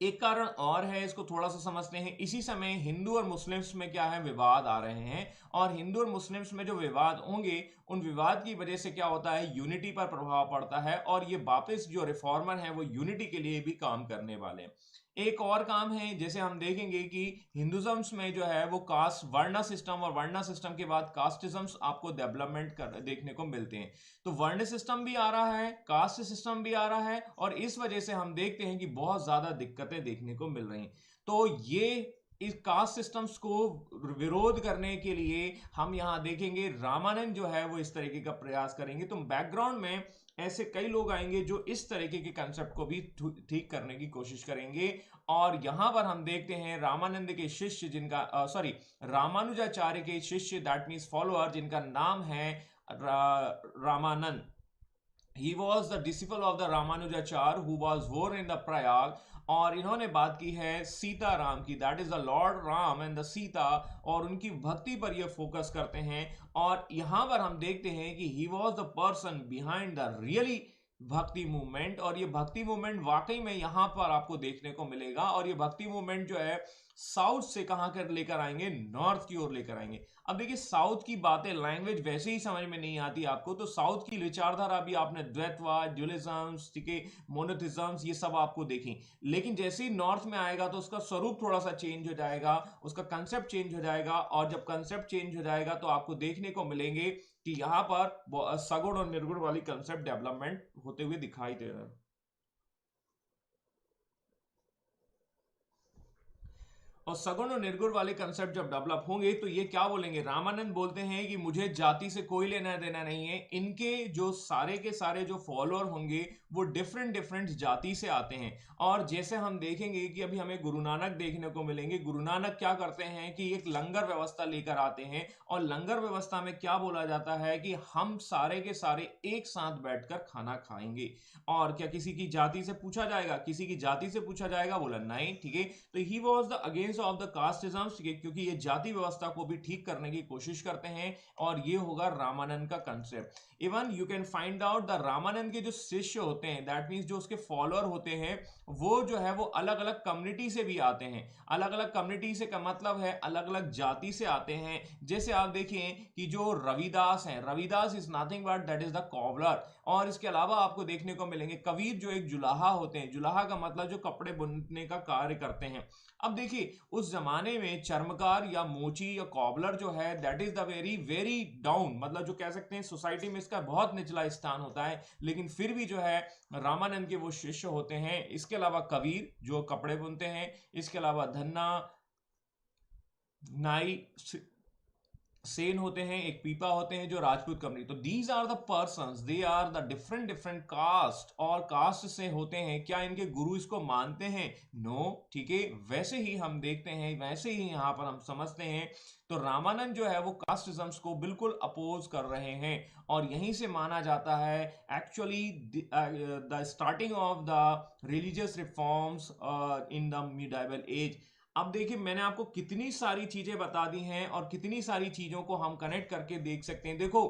एक कारण और है, इसको थोड़ा सा समझते हैं। इसी समय हिंदू और मुस्लिम्स में क्या है, विवाद आ रहे हैं, और हिंदू और मुस्लिम्स में जो विवाद होंगे, उन विवाद की वजह से क्या होता है, यूनिटी पर प्रभाव पड़ता है, और ये वापस जो रिफॉर्मर हैं वो यूनिटी के लिए भी काम करने वाले हैं। एक और काम है, जैसे हम देखेंगे कि हिंदुजम्स में जो है वो कास्ट वर्ण सिस्टम, और वर्ण सिस्टम के बाद कास्टिज्म्स आपको डेवलपमेंट कर देखने को मिलते हैं। तो वर्ण सिस्टम भी आ रहा है, कास्ट सिस्टम भी आ रहा है, और इस वजह से हम देखते हैं कि बहुत ज्यादा दिक्कतें देखने को मिल रही हैं। तो ये इस कास्ट सिस्टम्स को विरोध करने के लिए हम यहां देखेंगे रामानंद जो है वो इस तरीके का प्रयास करेंगे। तो बैकग्राउंड में ऐसे कई लोग आएंगे जो इस तरीके के कंसेप्ट को भी ठीक करने की कोशिश करेंगे। और यहां पर हम देखते हैं रामानंद के शिष्य जिनका रामानुजाचार्य के शिष्य, दैट मीन्स फॉलोअर, जिनका नाम है Ramanand. He was the disciple of the Ramanujacharya who was born in the Prayag। और इन्होंने बात की है सीताराम की, that is the Lord Ram and the Sita, और उनकी भक्ति पर ये फोकस करते हैं। और यहां पर हम देखते हैं कि ही was the person behind the really भक्ति मूवमेंट, और ये भक्ति मूवमेंट वाकई में यहां पर आपको देखने को मिलेगा। और ये भक्ति मूवमेंट जो है साउथ से कहां कर लेकर आएंगे, नॉर्थ की ओर लेकर आएंगे। अब देखिए, साउथ की बातें, लैंग्वेज वैसे ही समझ में नहीं आती आपको, तो साउथ की विचारधारा भी आपने द्वैतवाद, ड्यूलिज्म्स, ठीक है, मोनोथिज्म्स, ये सब आपको देखें। लेकिन जैसे ही नॉर्थ में आएगा तो उसका स्वरूप थोड़ा सा चेंज हो जाएगा, उसका कंसेप्ट चेंज हो जाएगा, और जब कंसेप्ट चेंज हो जाएगा तो आपको देखने को मिलेंगे कि यहां पर सगुण और निर्गुण वाली कंसेप्ट डेवलपमेंट होते हुए दिखाई दे रहा है। और सगुण और निर्गुण वाले कंसेप्ट जब डेवलप होंगे तो ये क्या बोलेंगे, रामानंद बोलते हैं कि मुझे जाति से कोई लेना देना नहीं है। इनके जो सारे के सारे जो फॉलोअर होंगे वो डिफरेंट डिफरेंट जाति से आते हैं। और जैसे हम देखेंगे कि अभी हमें गुरु नानक देखने को मिलेंगे, गुरु नानक क्या करते हैं कि एक लंगर व्यवस्था लेकर आते हैं, और लंगर व्यवस्था में क्या बोला जाता है कि हम सारे के सारे एक साथ बैठकर खाना खाएंगे। और क्या किसी की जाति से पूछा जाएगा, किसी की जाति से पूछा जाएगा, बोला नहीं, ठीक है। तो ही was the against against of the casteism, क्योंकि ये जाति व्यवस्था को भी ठीक करने की कोशिश करते हैं, और ये होगा रामानंद का concept. Even you can find out the Ramanand के जो शिष्य होते हैं, दैट मीन्स जो उसके फॉलोअर होते हैं, वो जो है वो अलग अलग कम्युनिटी से भी आते हैं। अलग अलग कम्युनिटी से का मतलब है अलग अलग जाति से आते हैं। जैसे आप देखिए कि जो रविदास हैं, Ravidas is nothing but that is the cobbler. और इसके अलावा आपको देखने को मिलेंगे कबीर जो एक जुलाहा होते हैं, जुलाहा का मतलब जो कपड़े बुनने का कार्य करते हैं। अब देखिए उस जमाने में चर्मकार या मोची या कॉबलर जो है that is the very very down, मतलब जो कह सकते हैं सोसाइटी में इसका बहुत निचला स्थान होता है, लेकिन फिर भी जो है रामानंद के वो शिष्य होते हैं। इसके अलावा कबीर जो कपड़े बुनते हैं, इसके अलावा धन्ना, नाई, सेन होते हैं, एक पीपा होते हैं जो राजपूत कम्युनिटी। तो these are the persons, they are the different different caste, और कास्ट से होते हैं। क्या इनके गुरु इसको मानते हैं? नो, ठीक है। वैसे ही हम देखते हैं, वैसे ही यहां पर हम समझते हैं। तो रामानंद जो है वो कास्टिज्म्स को बिल्कुल अपोज कर रहे हैं, और यहीं से माना जाता है actually the starting of the religious reforms in the medieval age. अब देखिए मैंने आपको कितनी सारी चीजें बता दी हैं, और कितनी सारी चीजों को हम कनेक्ट करके देख सकते हैं। देखो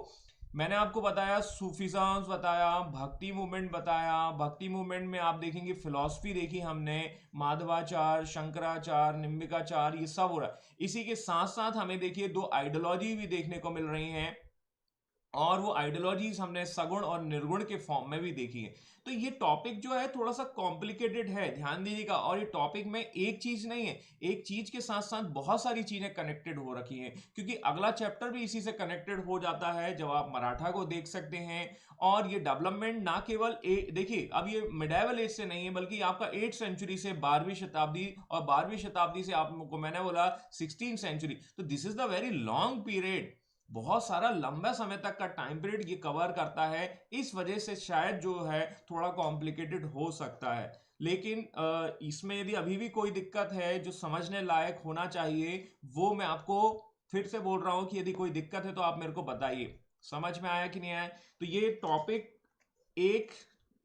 मैंने आपको बताया सूफिज्म बताया, भक्ति मूवमेंट बताया। भक्ति मूवमेंट में आप देखेंगे फिलॉसफी देखी हमने, माधवाचार्य, शंकराचार्य, निम्बिकाचार्य, ये सब हो रहा है। इसी के साथ साथ हमें देखिए दो आइडियोलॉजी भी देखने को मिल रही हैं, और वो आइडियोलॉजीज हमने सगुण और निर्गुण के फॉर्म में भी देखी है। तो ये टॉपिक जो है थोड़ा सा कॉम्प्लिकेटेड है, ध्यान दीजिएगा। और ये टॉपिक में एक चीज नहीं है, एक चीज के साथ साथ बहुत सारी चीजें कनेक्टेड हो रखी हैं, क्योंकि अगला चैप्टर भी इसी से कनेक्टेड हो जाता है जब आप मराठा को देख सकते हैं। और ये डेवलपमेंट ना केवल देखिए अब ये मिडाइवल एज से नहीं है, बल्कि आपका 8th सेंचुरी से 12वीं शताब्दी, और 12वीं शताब्दी से आपको मैंने बोला 16th सेंचुरी। तो this is the very long period, बहुत सारा लंबा समय तक का टाइम पीरियड ये कवर करता है। इस वजह से शायद जो है थोड़ा कॉम्प्लिकेटेड हो सकता है, लेकिन इसमें यदि अभी भी कोई दिक्कत है जो समझने लायक होना चाहिए, वो मैं आपको फिर से बोल रहा हूं कि यदि कोई दिक्कत है तो आप मेरे को बताइए। समझ में आया कि नहीं आया? तो ये टॉपिक एक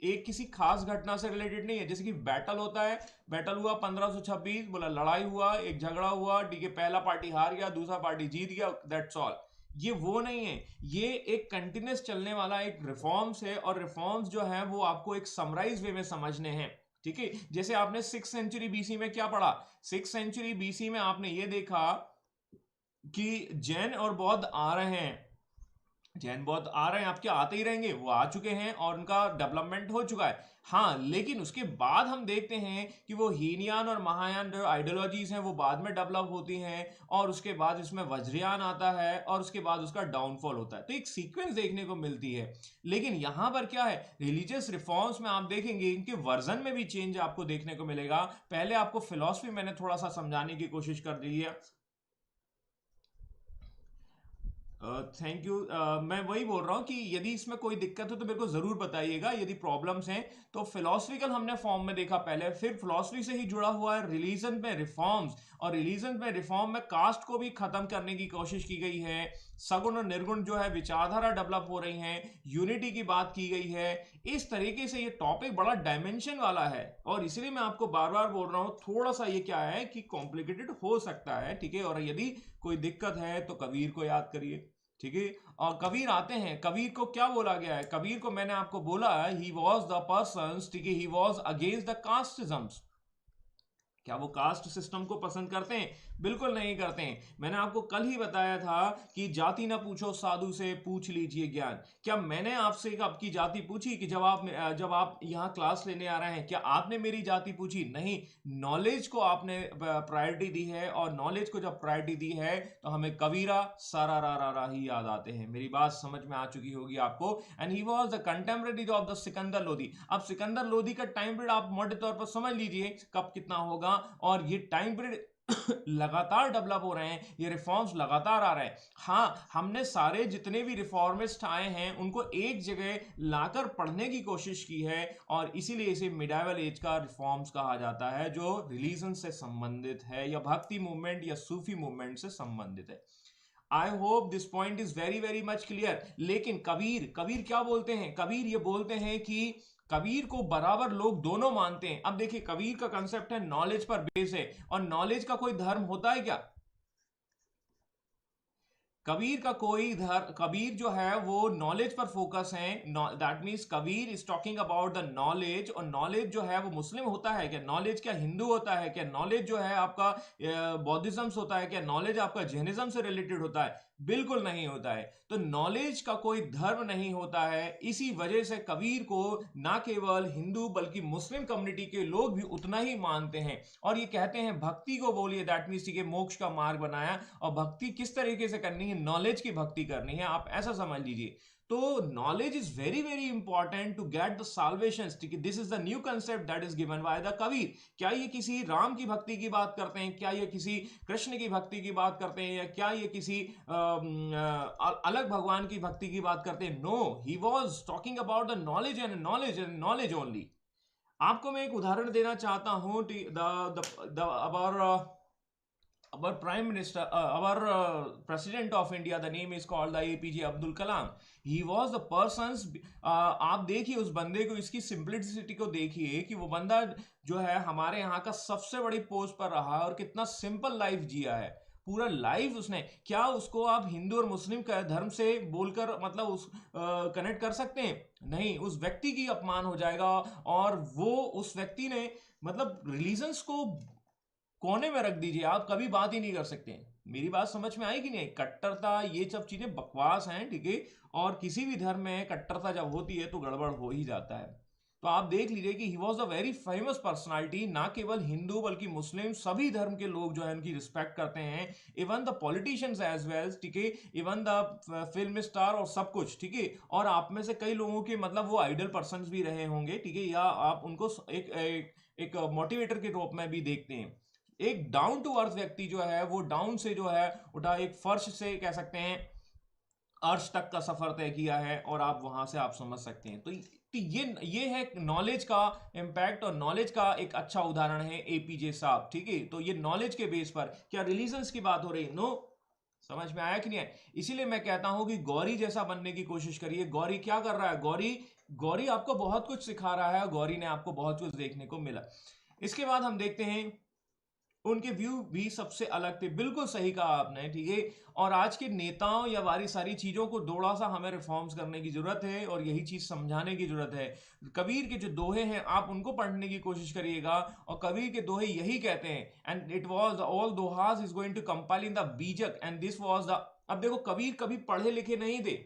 एक किसी खास घटना से रिलेटेड नहीं है। जैसे कि बैटल होता है, बैटल हुआ 1526, बोला लड़ाई हुआ, एक झगड़ा हुआ, ठीक है, पहला पार्टी हार गया, दूसरा पार्टी जीत गया, दैट्स ऑल। ये वो नहीं है, ये एक कंटिन्यूस चलने वाला एक रिफॉर्म्स है, और रिफॉर्म्स जो है वो आपको एक समराइज वे में समझने हैं, ठीक है। जैसे आपने 6th सेंचुरी बीसी में क्या पढ़ा? 6th सेंचुरी बीसी में आपने ये देखा कि जैन और बौद्ध आ रहे हैं, जैन बौद्ध आ रहे हैं, आपके आते ही रहेंगे, वो आ चुके हैं और उनका डेवलपमेंट हो चुका है। हाँ, लेकिन उसके बाद हम देखते हैं कि वो हीनयान और महायान जो आइडियोलॉजीज हैं वो बाद में डेवलप होती हैं, और उसके बाद इसमें वज्रयान आता है, और उसके बाद उसका डाउनफॉल होता है। तो एक सीक्वेंस देखने को मिलती है। लेकिन यहां पर क्या है, रिलीजियस रिफॉर्म्स में आप देखेंगे इनके वर्जन में भी चेंज आपको देखने को मिलेगा। पहले आपको फिलॉसफी मैंने थोड़ा सा समझाने की कोशिश कर दी है। Thank you. मैं वही बोल रहा हूँ कि यदि इसमें कोई दिक्कत हो तो मेरे को जरूर बताइएगा, यदि प्रॉब्लम्स हैं। तो फिलोसफिकल हमने फॉर्म में देखा पहले, फिर फिलोसफी से ही जुड़ा हुआ है रिलीजन में रिफॉर्म्स, और रिलीजन में रिफॉर्म में कास्ट को भी खत्म करने की कोशिश की गई है। सगुण और निर्गुण जो है विचारधारा डेवलप हो रही है, यूनिटी की बात की गई है। इस तरीके से ये टॉपिक बड़ा डायमेंशन वाला है, और इसलिए मैं आपको बार बार बोल रहा हूँ थोड़ा सा ये क्या है कि कॉम्प्लिकेटेड हो सकता है, ठीक है। और यदि कोई दिक्कत है तो कबीर को याद करिए, ठीक है। और कबीर आते हैं, कबीर को क्या बोला गया है? कबीर को मैंने आपको बोला ही वॉज द पर्सन, ठीक है, ही वॉज अगेंस्ट द कास्टिज्म्स। क्या वो कास्ट सिस्टम को पसंद करते हैं? बिल्कुल नहीं करते हैं। मैंने आपको कल ही बताया था कि जाति ना पूछो साधु से, पूछ लीजिए ज्ञान। क्या मैंने आपसे आपकी जाति पूछी? कि जब आप यहाँ क्लास लेने आ रहे हैं, क्या आपने मेरी जाति पूछी? नहीं। नॉलेज को आपने प्रायोरिटी दी है, और नॉलेज को जब प्रायोरिटी दी है तो हमें कबीरा सारा रा रा रा ही याद आते हैं। मेरी बात समझ में आ चुकी होगी आपको। And he was the contemporary of the Sikandar Lodhi. अब सिकंदर लोधी का टाइम पीरियड आप मोटे तौर पर समझ लीजिए कब कितना होगा, और ये टाइम पीरियड लगातार डेवलप हो रहे हैं, ये रिफॉर्म्स लगातार आ रहे हैं। हाँ, हमने सारे जितने भी रिफॉर्मिस्ट आए हैं उनको एक जगह लाकर पढ़ने की कोशिश की है, और इसीलिए इसे मिडाइवल एज का रिफॉर्म्स कहा जाता है, जो रिलीजन से संबंधित है, या भक्ति मूवमेंट या सूफी मूवमेंट से संबंधित है। I hope this point is very very much clear. लेकिन कबीर कबीर क्या बोलते हैं? कबीर ये बोलते हैं कि कबीर को बराबर लोग दोनों मानते हैं। अब देखिए, कबीर का कंसेप्ट है नॉलेज पर बेस है, और नॉलेज का कोई धर्म होता है क्या? कबीर जो है वो नॉलेज पर फोकस है। That means Kabir is talking about the knowledge, और नॉलेज जो है वो मुस्लिम होता है क्या? नॉलेज क्या हिंदू होता है क्या? नॉलेज जो है आपका बौद्धिज्म होता है क्या? नॉलेज आपका जैनिज्म से रिलेटेड होता है? बिल्कुल नहीं होता है। तो नॉलेज का कोई धर्म नहीं होता है। इसी वजह से कबीर को ना केवल हिंदू बल्कि मुस्लिम कम्युनिटी के लोग भी उतना ही मानते हैं, और ये कहते हैं भक्ति को बोलिए, दैट मीन्स कि मोक्ष का मार्ग बनाया। और भक्ति किस तरीके से करनी है? नॉलेज की भक्ति करनी है, आप ऐसा समझ लीजिए। तो knowledge is very very important to get the salvation. This is the new concept that is given by the Kabir. क्या ये किसी राम की भक्ति की बात करते हैं? क्या ये किसी कृष्ण की भक्ति की बात करते हैं? या क्या ये किसी अलग भगवान की भक्ति की बात करते हैं? No, he was talking about the knowledge and knowledge and knowledge only. आपको मैं एक उदाहरण देना चाहता हूं। our prime minister, our president of India, the name is called the APJ Abdul Kalam. He was the persons, आप देखिए उस बंदे को, इसकी सिंप्लिसिटी को देखिए कि वो बंदा जो है हमारे यहाँ का सबसे बड़ी पोस्ट पर रहा है और कितना सिंपल लाइफ जिया है। पूरा लाइफ उसने, क्या उसको आप हिंदू और मुस्लिम का धर्म से बोलकर मतलब उस कनेक्ट कर सकते हैं? नहीं, उस व्यक्ति की अपमान हो जाएगा। और वो उस व्यक्ति ने मतलब रिलीजन्स को कोने में रख दीजिए, आप कभी बात ही नहीं कर सकते हैं। मेरी बात समझ में आई कि नहीं? कट्टरता, ये सब चीजें बकवास हैं, ठीक है। और किसी भी धर्म में कट्टरता जब होती है तो गड़बड़ हो ही जाता है। तो आप देख लीजिए कि he was a very famous personality. ना केवल हिंदू बल्कि मुस्लिम सभी धर्म के लोग जो है उनकी रिस्पेक्ट करते हैं। Even the politicians as well, ठीक है, इवन द फिल्म स्टार और सब कुछ, ठीक है। और आप में से कई लोगों के मतलब वो आइडल पर्सन भी रहे होंगे, ठीक है, या आप उनको एक मोटिवेटर के रूप में भी देखते हैं। एक डाउन टू अर्थ व्यक्ति जो है वो डाउन से जो है उठा, एक फर्श से कह सकते हैं अर्श तक का सफर तय किया है, और आप वहां से आप समझ सकते हैं। तो ये है नॉलेज का इम्पैक्ट, और नॉलेज का एक अच्छा उदाहरण है एपीजे साहब, ठीक है। तो ये नॉलेज के बेस पर क्या रिलीजन्स की बात हो रही है? नो। समझ में आया कि नहीं है? इसीलिए मैं कहता हूं कि गौरी जैसा बनने की कोशिश करिए। गौरी क्या कर रहा है? गौरी आपको बहुत कुछ सिखा रहा है, गौरी ने आपको बहुत कुछ देखने को मिला। इसके बाद हम देखते हैं उनके व्यू भी सबसे अलग थे। बिल्कुल सही कहा आपने, ठीक है। और आज के नेताओं या वारी सारी चीजों को थोड़ा सा हमें रिफॉर्म्स करने की जरूरत है, और यही चीज समझाने की जरूरत है। कबीर के जो दोहे हैं आप उनको पढ़ने की कोशिश करिएगा, और कबीर के दोहे यही कहते हैं, and it was all dohas is going to compile in the Bijak, and this was the. अब देखो, कबीर कभी पढ़े लिखे नहीं थे।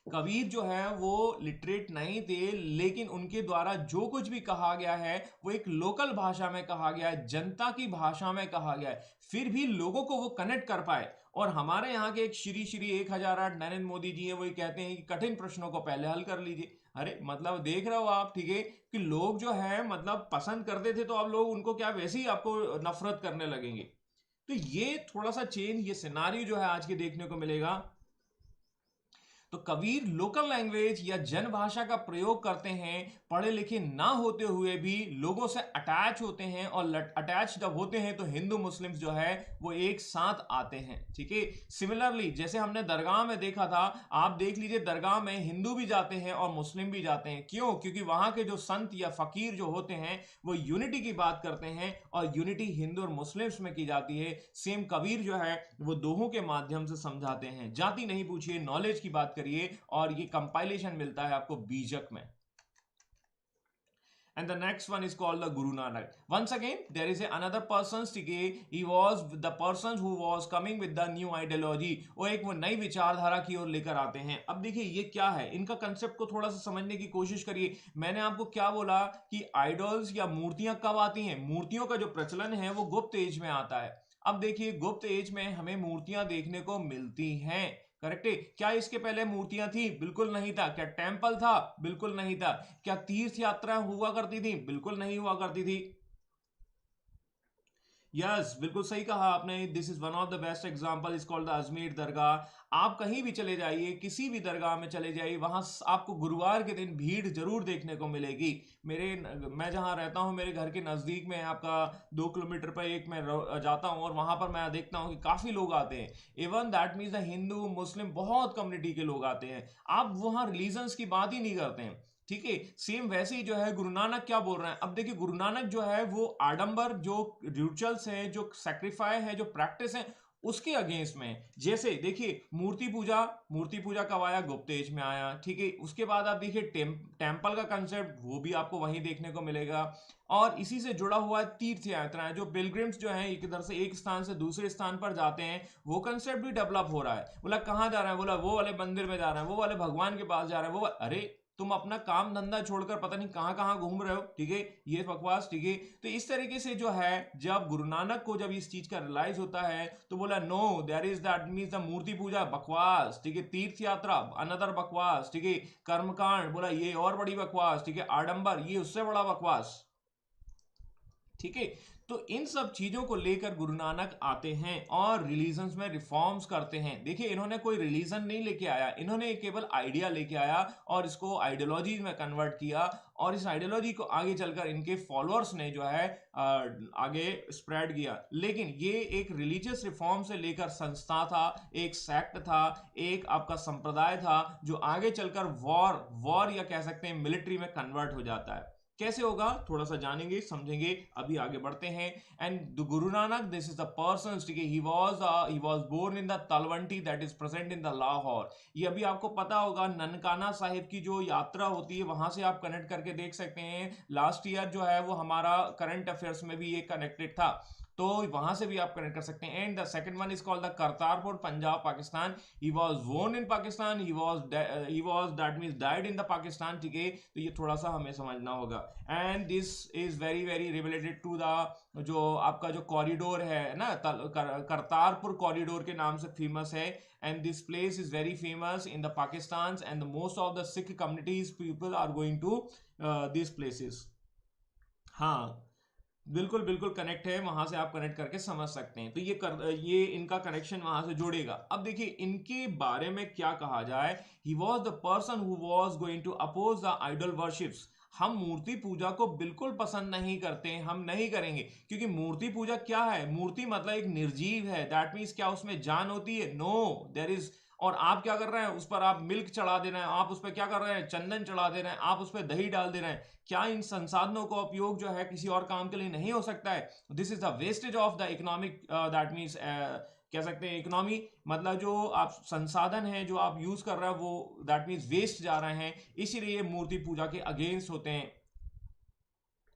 कबीर जो है वो लिटरेट नहीं थे, लेकिन उनके द्वारा जो कुछ भी कहा गया है वो एक लोकल भाषा में कहा गया है, जनता की भाषा में कहा गया है, फिर भी लोगों को वो कनेक्ट कर पाए। और हमारे यहाँ के एक श्री श्री 1008 नरेंद्र मोदी जी हैं, वो ये कहते हैं कि कठिन प्रश्नों को पहले हल कर लीजिए। अरे मतलब देख रहे हो आप, ठीक है, कि लोग जो है मतलब पसंद करते थे, तो अब लोग उनको क्या वैसे ही आपको नफरत करने लगेंगे। तो ये थोड़ा सा चेंज, ये सिनारियो जो है आज के देखने को मिलेगा। तो कबीर लोकल लैंग्वेज या जन भाषा का प्रयोग करते हैं, पढ़े लिखे ना होते हुए भी लोगों से अटैच होते हैं, और अटैच जब होते हैं तो हिंदू मुस्लिम्स जो है वो एक साथ आते हैं, ठीक है। सिमिलरली जैसे हमने दरगाह में देखा था, आप देख लीजिए दरगाह में हिंदू भी जाते हैं और मुस्लिम भी जाते हैं। क्यों? क्योंकि वहां के जो संत या फकीर जो होते हैं वो यूनिटी की बात करते हैं, और यूनिटी हिंदू और मुस्लिम्स में की जाती है। सेम कबीर जो है वो दोहों के माध्यम से समझाते हैं। जाति नहीं पूछिए, नॉलेज की बात करिए, और ये कंपाइलेशन मिलता है आपको बीजक में। And the next one is called the Guru Nanak. Once again, there is another person, he was the person who was coming with the new ideology. वो एक वो नई विचारधारा की ओर लेकर आते हैं। अब देखिए ये क्या है, इनका कंसेप्ट को थोड़ा सा समझने की कोशिश करिए। मैंने आपको क्या बोला कि आइडल्स या मूर्तियां कब आती हैं? मूर्तियों का जो प्रचलन है वो गुप्त एज में आता है। अब देखिए गुप्त एज में हमें मूर्तियां देखने को मिलती हैं, करेक्ट है। क्या इसके पहले मूर्तियां थी? बिल्कुल नहीं था। क्या टेंपल था? बिल्कुल नहीं था। क्या तीर्थ यात्रा हुआ करती थी? बिल्कुल नहीं हुआ करती थी। यस, बिल्कुल सही कहा आपने। This is one of the best example, is called the Ajmer dargah. आप कहीं भी चले जाइए, किसी भी दरगाह में चले जाइए, वहां आपको गुरुवार के दिन भीड़ जरूर देखने को मिलेगी। मैं जहां रहता हूं, मेरे घर के नजदीक में आपका 2 किलोमीटर पर एक मैं जाता हूं, और वहां पर मैं देखता हूं कि काफी लोग आते हैं। Even that means the Hindu Muslim बहुत कम्युनिटी के लोग आते हैं। आप वहां रिलीजन्स की बात ही नहीं करते हैं, ठीक है। सेम वैसे ही जो है गुरु नानक क्या बोल रहे हैं, अब देखिए गुरु नानक जो है वो आडंबर जो रिचुअल्स है, जो सैक्रिफाई है, जो प्रैक्टिस है, उसके अगेंस्ट में। जैसे देखिए मूर्ति पूजा कब आया, गुप्त एज में आया, ठीक है। उसके बाद आप देखिए टेम्पल का कंसेप्ट, वो भी आपको वहीं देखने को मिलेगा। और इसी से जुड़ा हुआ है तीर्थ यात्राएं, जो पिलग्रिम्स जो हैं एक इधर से एक स्थान से दूसरे स्थान पर जाते हैं, वो कंसेप्ट भी डेवलप हो रहा है। बोला कहाँ जा रहा है, बोला वो वाले मंदिर में जा रहा है, वो वाले भगवान के पास जा रहा है, अरे तुम अपना काम धंधा छोड़कर पता नहीं कहां कहां घूम रहे हो, ठीक है, ये बकवास, ठीक है। तो इस तरीके से जो है, जब गुरु नानक को जब इस चीज का रियलाइज होता है तो बोला no, there is that means the murti puja बकवास, ठीक है, तीर्थ यात्रा अनदर बकवास, ठीक है, कर्मकांड बोला ये और बड़ी बकवास, ठीक है, आडंबर ये उससे बड़ा बकवास, ठीक है। तो इन सब चीजों को लेकर गुरु नानक आते हैं और रिलीजन्स में रिफॉर्म्स करते हैं। देखिए इन्होंने कोई रिलीजन नहीं लेके आया, इन्होंने केवल आइडिया लेके आया और इसको आइडियोलॉजी में कन्वर्ट किया, और इस आइडियोलॉजी को आगे चलकर इनके फॉलोअर्स ने जो है आगे स्प्रेड किया। लेकिन ये एक रिलीजियस रिफॉर्म से लेकर संस्था था, एक सेक्ट था, एक आपका संप्रदाय था, जो आगे चलकर वॉर या कह सकते हैं मिलिट्री में कन्वर्ट हो जाता है। कैसे होगा थोड़ा सा जानेंगे समझेंगे, अभी आगे बढ़ते हैं। And Guru Nanak, this is the person, ठीक है, he was born in the Talwandi that is present in the Lahore. ये अभी आपको पता होगा, ननकाना साहिब की जो यात्रा होती है वहां से आप कनेक्ट करके देख सकते हैं। लास्ट ईयर जो है वो हमारा करंट अफेयर्स में भी ये कनेक्टेड था, तो वहां से भी आप कनेक्ट कर सकते हैं। And the second one is called the Kartarpur, Punjab, Pakistan. He was born in Pakistan, he was that means died in the Pakistan, ठीक है। तो ये थोड़ा सा हमें समझना होगा। And this is very very related to the जो आपका जो कॉरिडोर है ना, करतारपुर कॉरिडोर के नाम से फेमस है। And this place is very famous in the Pakistan, and most of the Sikh communities people are going to this places. हाँ, बिल्कुल बिल्कुल कनेक्ट है, वहां से आप कनेक्ट करके समझ सकते हैं। तो ये इनका कनेक्शन वहां से जुड़ेगा। अब देखिए इनके बारे में क्या कहा जाए। He was the person who was going to oppose the idol worships. हम मूर्ति पूजा को बिल्कुल पसंद नहीं करते हैं, हम नहीं करेंगे, क्योंकि मूर्ति पूजा क्या है, मूर्ति मतलब एक निर्जीव है, दैट मीन्स क्या उसमें जान होती है, नो देयर इज। और आप क्या कर रहे हैं, उस पर आप मिल्क चढ़ा दे रहे हैं, आप उस पर क्या कर रहे हैं, चंदन चढ़ा दे रहे हैं, आप उस पर दही डाल दे रहे हैं। क्या इन संसाधनों का उपयोग जो है किसी और काम के लिए नहीं हो सकता है? This is the wastage of the economic, that means कह सकते हैं इकोनॉमी, मतलब जो आप संसाधन है जो आप यूज कर रहे हैं वो दैट मीन्स वेस्ट जा रहे हैं, इसीलिए मूर्ति पूजा के अगेंस्ट होते हैं।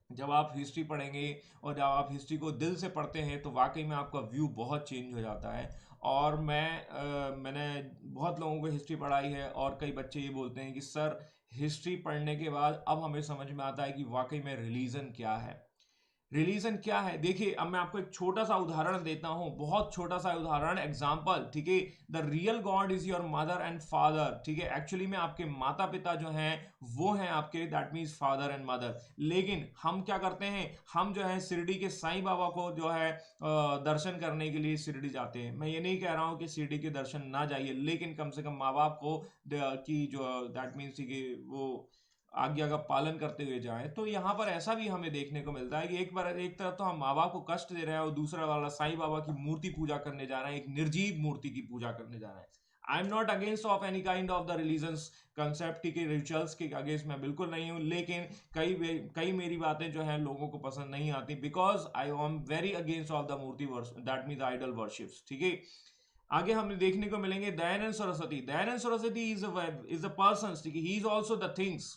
जब आप हिस्ट्री पढ़ेंगे और जब आप हिस्ट्री को दिल से पढ़ते हैं तो वाकई में आपका व्यू बहुत चेंज हो जाता है। और मैंने बहुत लोगों को हिस्ट्री पढ़ाई है, और कई बच्चे ये बोलते हैं कि सर हिस्ट्री पढ़ने के बाद अब हमें समझ में आता है कि वाकई में रिलीजन क्या है। रिलीजन क्या है, देखिए अब मैं आपको एक छोटा सा उदाहरण देता हूं, बहुत छोटा सा उदाहरण, एग्जांपल, ठीक है। The real God is your mother and father, ठीक है। एक्चुअली में आपके माता पिता जो हैं वो हैं आपके, that means father and mother. लेकिन हम क्या करते हैं, हम जो है शिरडी के साईं बाबा को जो है दर्शन करने के लिए शिरडी जाते हैं। मैं ये नहीं कह रहा हूं कि शिरडी के दर्शन ना जाइए, लेकिन कम से कम माँ बाप को की जो दैट मीन्स वो आज्ञा का पालन करते हुए जाएं। तो यहाँ पर ऐसा भी हमें देखने को मिलता है कि एक तरफ तो हम माँ बाप को कष्ट दे रहे हैं, और दूसरा वाला साईं बाबा की मूर्ति पूजा करने जा रहे हैं, एक निर्जीव मूर्ति की पूजा करने जा रहे हैं। I am not against of any kind of the religions concept के रिचुअल्स के अगेंस्ट मैं बिल्कुल नहीं हूँ, लेकिन कई मेरी बातें जो हैं लोगों को पसंद नहीं आती, because I am very against of the murti that means idol worships, ठीक है। आगे हमें देखने को मिलेंगे Dayanand Saraswati. Dayanand Saraswati is a person, ठीक है, he is also the things.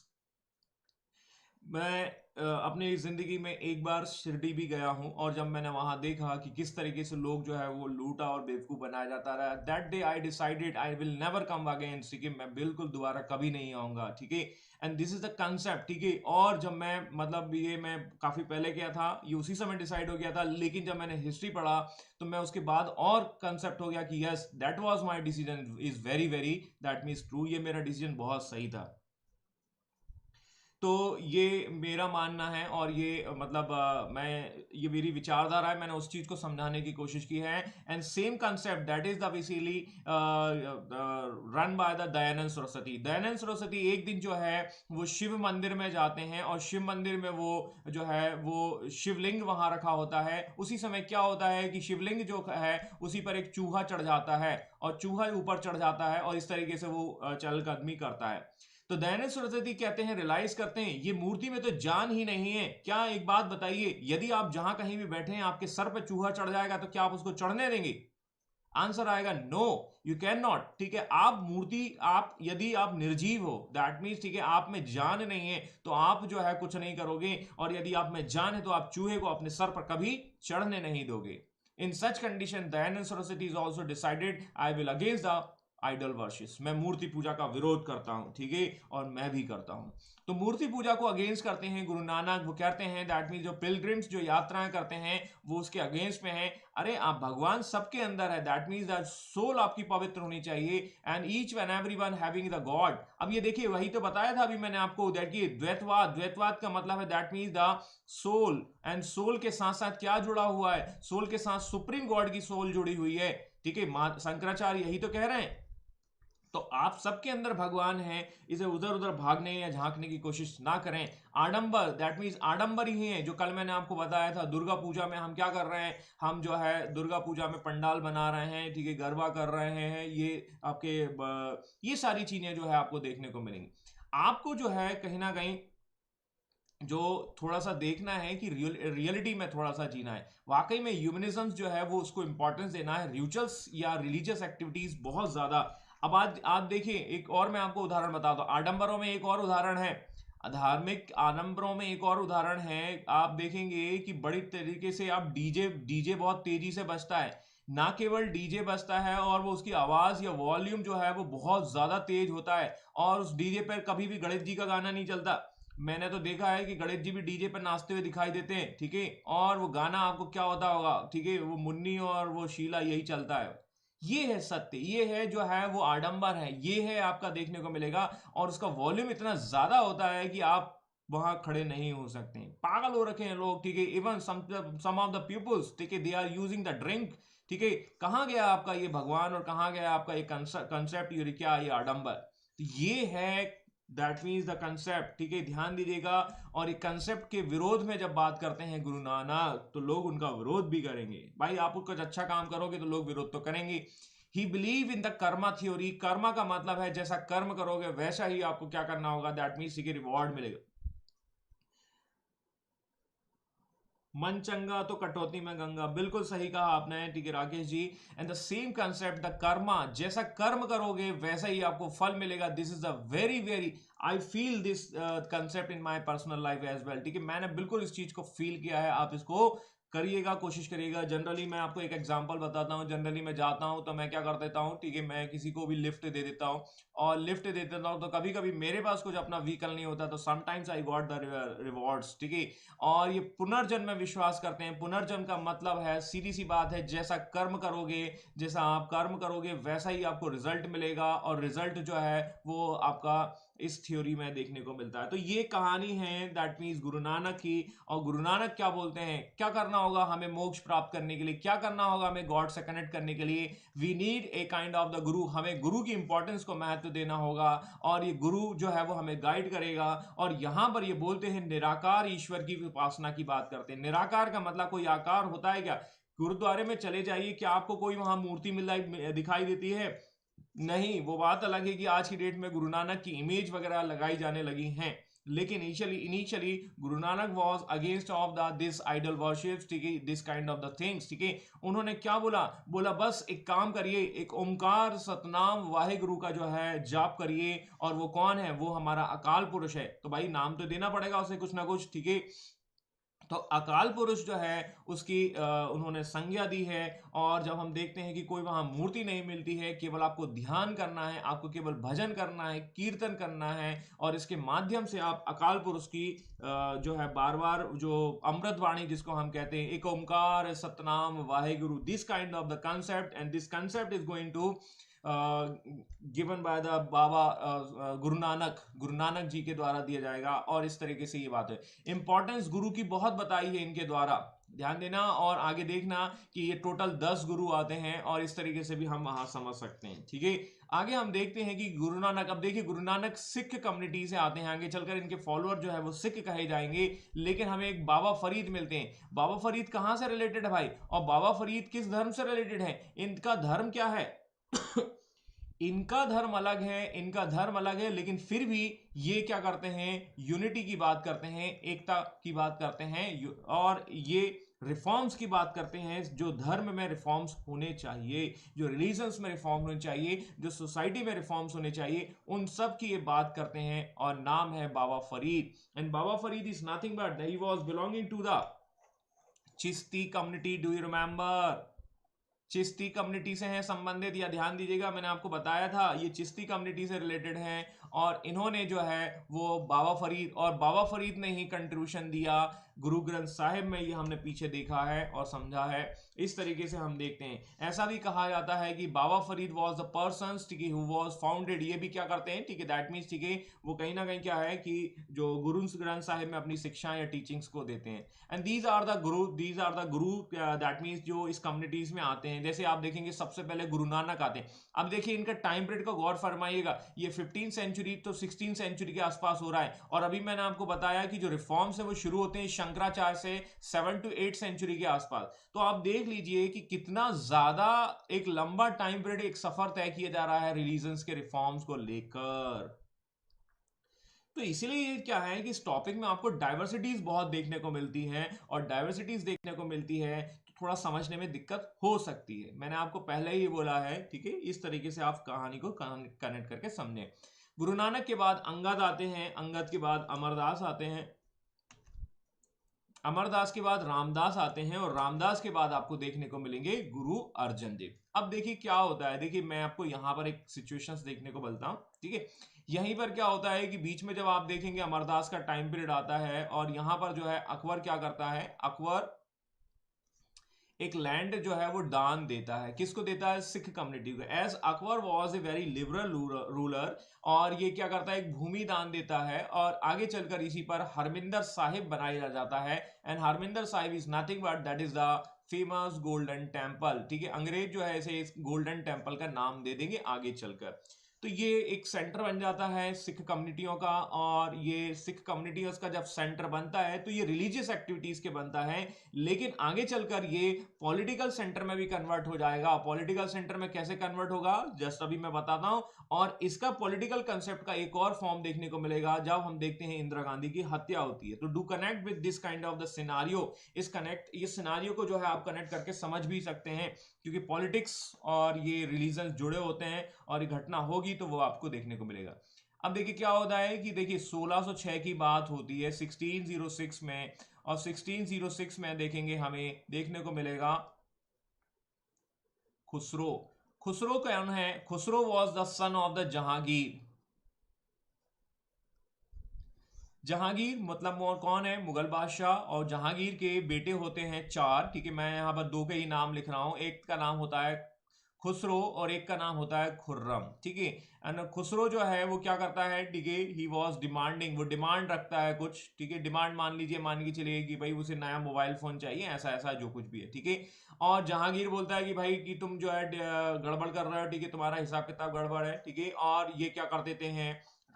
मैं अपनी जिंदगी में एक बार शिरडी भी गया हूं, और जब मैंने वहां देखा कि किस तरीके से लोग जो है वो लूटा और बेवकूफ बनाया जाता रहा, that day I decided I will never come again, ठीक है, मैं बिल्कुल दोबारा कभी नहीं आऊंगा, ठीक है। And this is the concept, ठीक है। और जब मैं मतलब ये मैं काफी पहले किया था, ये उसी समय डिसाइड हो गया था, लेकिन जब मैंने हिस्ट्री पढ़ा तो मैं उसके बाद और कंसेप्ट हो गया कि yes that was my decision is very very that means true, ये मेरा डिसीजन बहुत सही था। तो ये मेरा मानना है, और ये मतलब ये मेरी विचारधारा है, मैंने उस चीज को समझाने की कोशिश की है। And same concept that is the basically run by the Dayanand Saraswati. Dayanand Saraswati एक दिन जो है वो शिव मंदिर में जाते हैं, और शिव मंदिर में वो जो है वो शिवलिंग वहां रखा होता है। उसी समय क्या होता है कि शिवलिंग जो है उसी पर एक चूहा चढ़ जाता है, और चूहा ऊपर चढ़ जाता है, और इस तरीके से वो चलकदमी करता है। तो दयानंद सरस्वती कहते हैं, रियलाइज करते हैं ये मूर्ति में तो जान ही नहीं है। क्या एक बात बताइए, यदि आप जहां कहीं भी बैठे हैं आपके सर पर चूहा चढ़ जाएगा तो क्या आप उसको चढ़ने देंगे? आंसर आएगा नो, यू कैन नॉट। ठीक है, आप मूर्ति, आप यदि आप निर्जीव हो, दैट मीन्स ठीक है आप में जान नहीं है, तो आप जो है कुछ नहीं करोगे, और यदि आप में जान है तो आप चूहे को अपने सर पर कभी चढ़ने नहीं दोगे। In such condition Dayanand Saraswati is also decided I will against the idol worship. मैं मूर्ति पूजा का विरोध करता हूं, ठीक है, और मैं भी करता हूं। तो मूर्ति पूजा को अगेंस्ट करते हैं गुरु नानक। वो कहते हैं दैट मीन जो पिलग्रिम्स जो यात्राएं करते हैं वो उसके अगेंस्ट में है। अरे आप, भगवान सबके अंदर है, दैट मीन्स दैट सोल आपकी पवित्र होनी चाहिए, and each and everyone having the God. अब ये देखिए, वही तो बताया था अभी मैंने आपको, देखिए द्वैतवाद, द्वैतवाद का मतलब है that means the soul, and soul के साथ साथ क्या जुड़ा हुआ है? सोल के साथ सुप्रीम गॉड की सोल जुड़ी हुई है। ठीक है, शंकराचार्य यही तो कह रहे हैं। तो आप सबके अंदर भगवान है, इसे उधर उधर भागने या झांकने की कोशिश ना करें। आडंबर, दैट मीन्स आडंबर ही है, जो कल मैंने आपको बताया था दुर्गा पूजा में हम क्या कर रहे हैं, हम जो है दुर्गा पूजा में पंडाल बना रहे हैं, ठीक है, गरबा कर रहे हैं, ये आपके ये सारी चीजें जो है आपको देखने को मिलेंगी। आपको जो है कहीं ना कहीं जो थोड़ा सा देखना है कि रियलिटी में थोड़ा सा जीना है, वाकई में ह्यूमनिज्म जो है वो उसको इंपॉर्टेंस देना है, रिचुअल्स या रिलीजियस एक्टिविटीज बहुत ज्यादा। अब आज आप देखिए, एक और मैं आपको उदाहरण बताता हूँ, आडंबरों में एक और उदाहरण है, धार्मिक आडंबरों में एक और उदाहरण है। आप देखेंगे कि बड़ी तरीके से आप डीजे डीजे बहुत तेजी से बजता है, ना केवल डीजे बजता है और वो उसकी आवाज या वॉल्यूम जो है वो बहुत ज्यादा तेज होता है, और उस डीजे पर कभी भी गणेश जी का गाना नहीं चलता। मैंने तो देखा है कि गणेश जी भी डीजे पर नाचते हुए दिखाई देते हैं, ठीक है, और वो गाना आपको क्या होता होगा, ठीक है, वो मुन्नी और वो शीला यही चलता है। ये है सत्य, ये है जो है वो आडंबर है, ये है आपका देखने को मिलेगा, और उसका वॉल्यूम इतना ज्यादा होता है कि आप वहां खड़े नहीं हो सकते, पागल हो रखे हैं लोग, ठीक है, even some of the peoples, ठीक है, they are using the drink. ठीक है, कहाँ गया आपका ये भगवान और कहाँ गया आपका ये कंसेप्ट, ये क्या ये आडंबर? तो ये है दैट मीन्स द कंसेप्ट, ठीक है, ध्यान दीजिएगा। और एक कंसेप्ट के विरोध में जब बात करते हैं गुरु नानक, तो लोग उनका विरोध भी करेंगे। भाई आप कुछ अच्छा काम करोगे तो लोग विरोध तो करेंगे। ही believe in the Karma theory. Karma का मतलब है जैसा कर्म करोगे वैसा ही आपको क्या करना होगा, दैट मीन्स रिवॉर्ड मिलेगा। मन चंगा तो कटौती में गंगा, बिल्कुल सही कहा आपने, ठीक है Rakesh ji. And the same concept the karma, जैसा कर्म करोगे वैसा ही आपको फल मिलेगा। This is a very very, I feel this concept in my personal life as well, ठीक है, मैंने बिल्कुल इस चीज को फील किया है। आप इसको करिएगा, कोशिश करिएगा। जनरली मैं आपको एक एग्जांपल बताता हूँ, जनरली मैं जाता हूँ तो मैं क्या कर देता हूँ, ठीक है, मैं किसी को भी लिफ्ट दे देता हूँ, और लिफ्ट दे देता हूँ तो कभी कभी मेरे पास कुछ अपना व्हीकल नहीं होता, तो sometimes I got the rewards, ठीक है। और ये पुनर्जन्म में विश्वास करते हैं। पुनर्जन्म का मतलब है, सीधी सी बात है, जैसा कर्म करोगे, जैसा आप कर्म करोगे वैसा ही आपको रिजल्ट मिलेगा, और रिजल्ट जो है वो आपका इस थ्योरी में देखने को मिलता है। तो ये कहानी है दैट मीन्स गुरु नानक की। और गुरु नानक क्या बोलते हैं, क्या करना होगा हमें मोक्ष प्राप्त करने के लिए, क्या करना होगा हमें गॉड से कनेक्ट करने के लिए? We need a kind of the guru. हमें गुरु की इंपॉर्टेंस को महत्व देना होगा, और ये गुरु जो है वो हमें गाइड करेगा। और यहां पर ये बोलते हैं निराकार ईश्वर की उपासना की बात करते हैं। निराकार का मतलब कोई आकार होता है क्या? गुरुद्वारे में चले जाइए, क्या आपको कोई वहां मूर्ति दिखाई देती है? नहीं। वो बात अलग है कि आज की डेट में गुरु नानक की इमेज वगैरह लगाई जाने लगी हैं, लेकिन इनिशियली Guru Nanak was against of the this idol worship, ठीक है, this kind of the things, ठीक है। उन्होंने क्या बोला, बोला बस एक काम करिए, एक ओमकार सतनाम वाहे गुरु का जो है जाप करिए, और वो कौन है, वो हमारा अकाल पुरुष है। तो भाई नाम तो देना पड़ेगा उसे कुछ ना कुछ, ठीक है। तो अकाल पुरुष जो है उसकी उन्होंने संज्ञा दी है। और जब हम देखते हैं कि कोई वहां मूर्ति नहीं मिलती है, केवल आपको ध्यान करना है, आपको केवल भजन करना है, कीर्तन करना है, और इसके माध्यम से आप अकाल पुरुष की जो है बार बार जो अमृत वाणी जिसको हम कहते हैं, एक Onkar Satnam Waheguru, this kind of the concept, and this concept is going to given by the Baba Guru Nanak जी के द्वारा दिया जाएगा। और इस तरीके से ये बात है, इंपॉर्टेंस गुरु की बहुत बताई है इनके द्वारा, ध्यान देना। और आगे देखना कि ये टोटल 10 गुरु आते हैं, और इस तरीके से भी हम वहां समझ सकते हैं, ठीक है। आगे हम देखते हैं कि गुरु नानक, अब देखिए गुरु नानक सिख कम्युनिटी से आते हैं, आगे चलकर इनके फॉलोअर जो है वो सिख कहे जाएंगे। लेकिन हमें एक बाबा फरीद मिलते हैं। बाबा फरीद कहां से रिलेटेड है भाई, और बाबा फरीद किस धर्म से रिलेटेड है, इनका धर्म क्या है? इनका धर्म अलग है, इनका धर्म अलग है, लेकिन फिर भी ये क्या करते हैं, यूनिटी की बात करते हैं, एकता की बात करते हैं, और ये रिफॉर्म्स की बात करते हैं। जो धर्म में रिफॉर्म्स होने चाहिए, जो रिलीजन्स में रिफॉर्म होने चाहिए, जो सोसाइटी में रिफॉर्म्स होने चाहिए, उन सब की ये बात करते हैं। और नाम है Baba Farid. And Baba Farid is nothing but he was belonging to the Chishti community. Do you remember? Chishti community से हैं संबंधित, या ध्यान दीजिएगा मैंने आपको बताया था ये चिश्ती कम्युनिटी से रिलेटेड हैं। और इन्होंने जो है वो बाबा फरीद, और बाबा फरीद ने ही कंट्रीब्यूशन दिया गुरु ग्रंथ साहिब में, ये हमने पीछे देखा है और समझा है। इस तरीके से हम देखते हैं। ऐसा भी कहा जाता है कि बाबा फरीद वाज द पर्सन, ठीक है, हु वाज फाउंडेड। ये भी क्या करते हैं, ठीक है, दैट मीन्स, ठीक है, वो कहीं ना कहीं क्या है कि जो गुरु ग्रंथ साहिब में अपनी शिक्षाएं या टीचिंग्स को देते हैं। And these are the Guru, that means जो इस कम्युनिटीज में आते हैं। जैसे आप देखेंगे सबसे पहले गुरु नानक आते हैं। अब देखिए इनका टाइम पीरियड को गौर फरमाइएगा, ये 15 सेंचुरी तो 16 सेंचुरी के आसपास हो रहा है। और अभी मैंने आपको बताया कि जो रिफॉर्म्स है वो शुरू होते हैं शंकराचार्य से 7 to 8 सेंचुरी के आसपास। तो आप देख लीजिए कि कितना ज्यादा एक लंबा टाइम पीरियड, एक सफर तय किया जा रहा है रिलीजन्स के रिफॉर्म्स को लेकर। तो इसीलिए क्या है कि इस टॉपिक में आपको डाइवर्सिटीज बहुत देखने को मिलती हैं, और डाइवर्सिटीज देखने को मिलती है तो थोड़ा समझने में दिक्कत हो सकती है। मैंने आपको पहले ही बोला है, ठीक है, इस तरीके से आप कहानी को कनेक्ट करके समझें। गुरु नानक के बाद अंगद आते हैं, अंगद के बाद अमरदास आते हैं, अमरदास के बाद रामदास आते हैं, और रामदास के बाद आपको देखने को मिलेंगे गुरु अर्जन देव। अब देखिए क्या होता है, देखिए मैं आपको यहां पर एक सिचुएशंस देखने को बोलता हूं, ठीक है। यहीं पर क्या होता है कि बीच में जब आप देखेंगे अमरदास का टाइम पीरियड आता है, और यहां पर जो है अकबर क्या करता है, अकबर एक लैंड जो है वो दान देता है। किसको देता है? सिख कम्युनिटी को। As Akbar was a very liberal ruler, और ये क्या करता है, एक भूमि दान देता है, और आगे चलकर इसी पर हरमिंदर साहिब बनाया जाता है। And Harmandir Sahib is nothing but that is the famous golden temple, ठीक है। अंग्रेज जो है इसे इस गोल्डन टेम्पल का नाम दे देंगे आगे चलकर। तो ये एक सेंटर बन जाता है सिख कम्युनिटियों का, और ये सिख कम्युनिटियों का जब सेंटर बनता है तो ये रिलीजियस एक्टिविटीज के बनता है, लेकिन आगे चलकर ये पॉलिटिकल सेंटर में भी कन्वर्ट हो जाएगा। पॉलिटिकल सेंटर में कैसे कन्वर्ट होगा, जस्ट अभी मैं बताता हूं। और इसका पॉलिटिकल कंसेप्ट का एक और फॉर्म देखने को मिलेगा जब हम देखते हैं इंदिरा गांधी की हत्या होती है। तो do connect with this kind of the scenario. इस सिनारियो को जो है आप कनेक्ट करके समझ भी सकते हैं, क्योंकि पॉलिटिक्स और ये रिलीजन जुड़े होते हैं, और ये घटना होगी तो वो आपको देखने को मिलेगा। अब देखिए क्या होता है कि देखिए 1606 की बात होती है 1606 में, और 1606 में देखेंगे हमें देखने को मिलेगा खुसरो। खुसरो कौन है? Khusro was the son of the Jahangir. Jahangir मतलब कौन है? मुगल बादशाह। और जहांगीर के बेटे होते हैं चार, ठीक है, मैं यहां पर दो के ही नाम लिख रहा हूं। एक का नाम होता है खुसरो और एक का नाम होता है खुर्रम, ठीक है। एंड खुसरो जो है वो क्या करता है, ठीक है, ही वॉज डिमांडिंग, वो डिमांड रखता है कुछ, ठीक है। डिमांड मान के चलिए कि भाई उसे नया मोबाइल फोन चाहिए, ऐसा ऐसा जो कुछ भी है, ठीक है। और जहांगीर बोलता है कि भाई कि तुम जो है गड़बड़ कर रहे हो, ठीक है, तुम्हारा हिसाब किताब गड़बड़ है, ठीक है। और ये क्या कर देते हैं,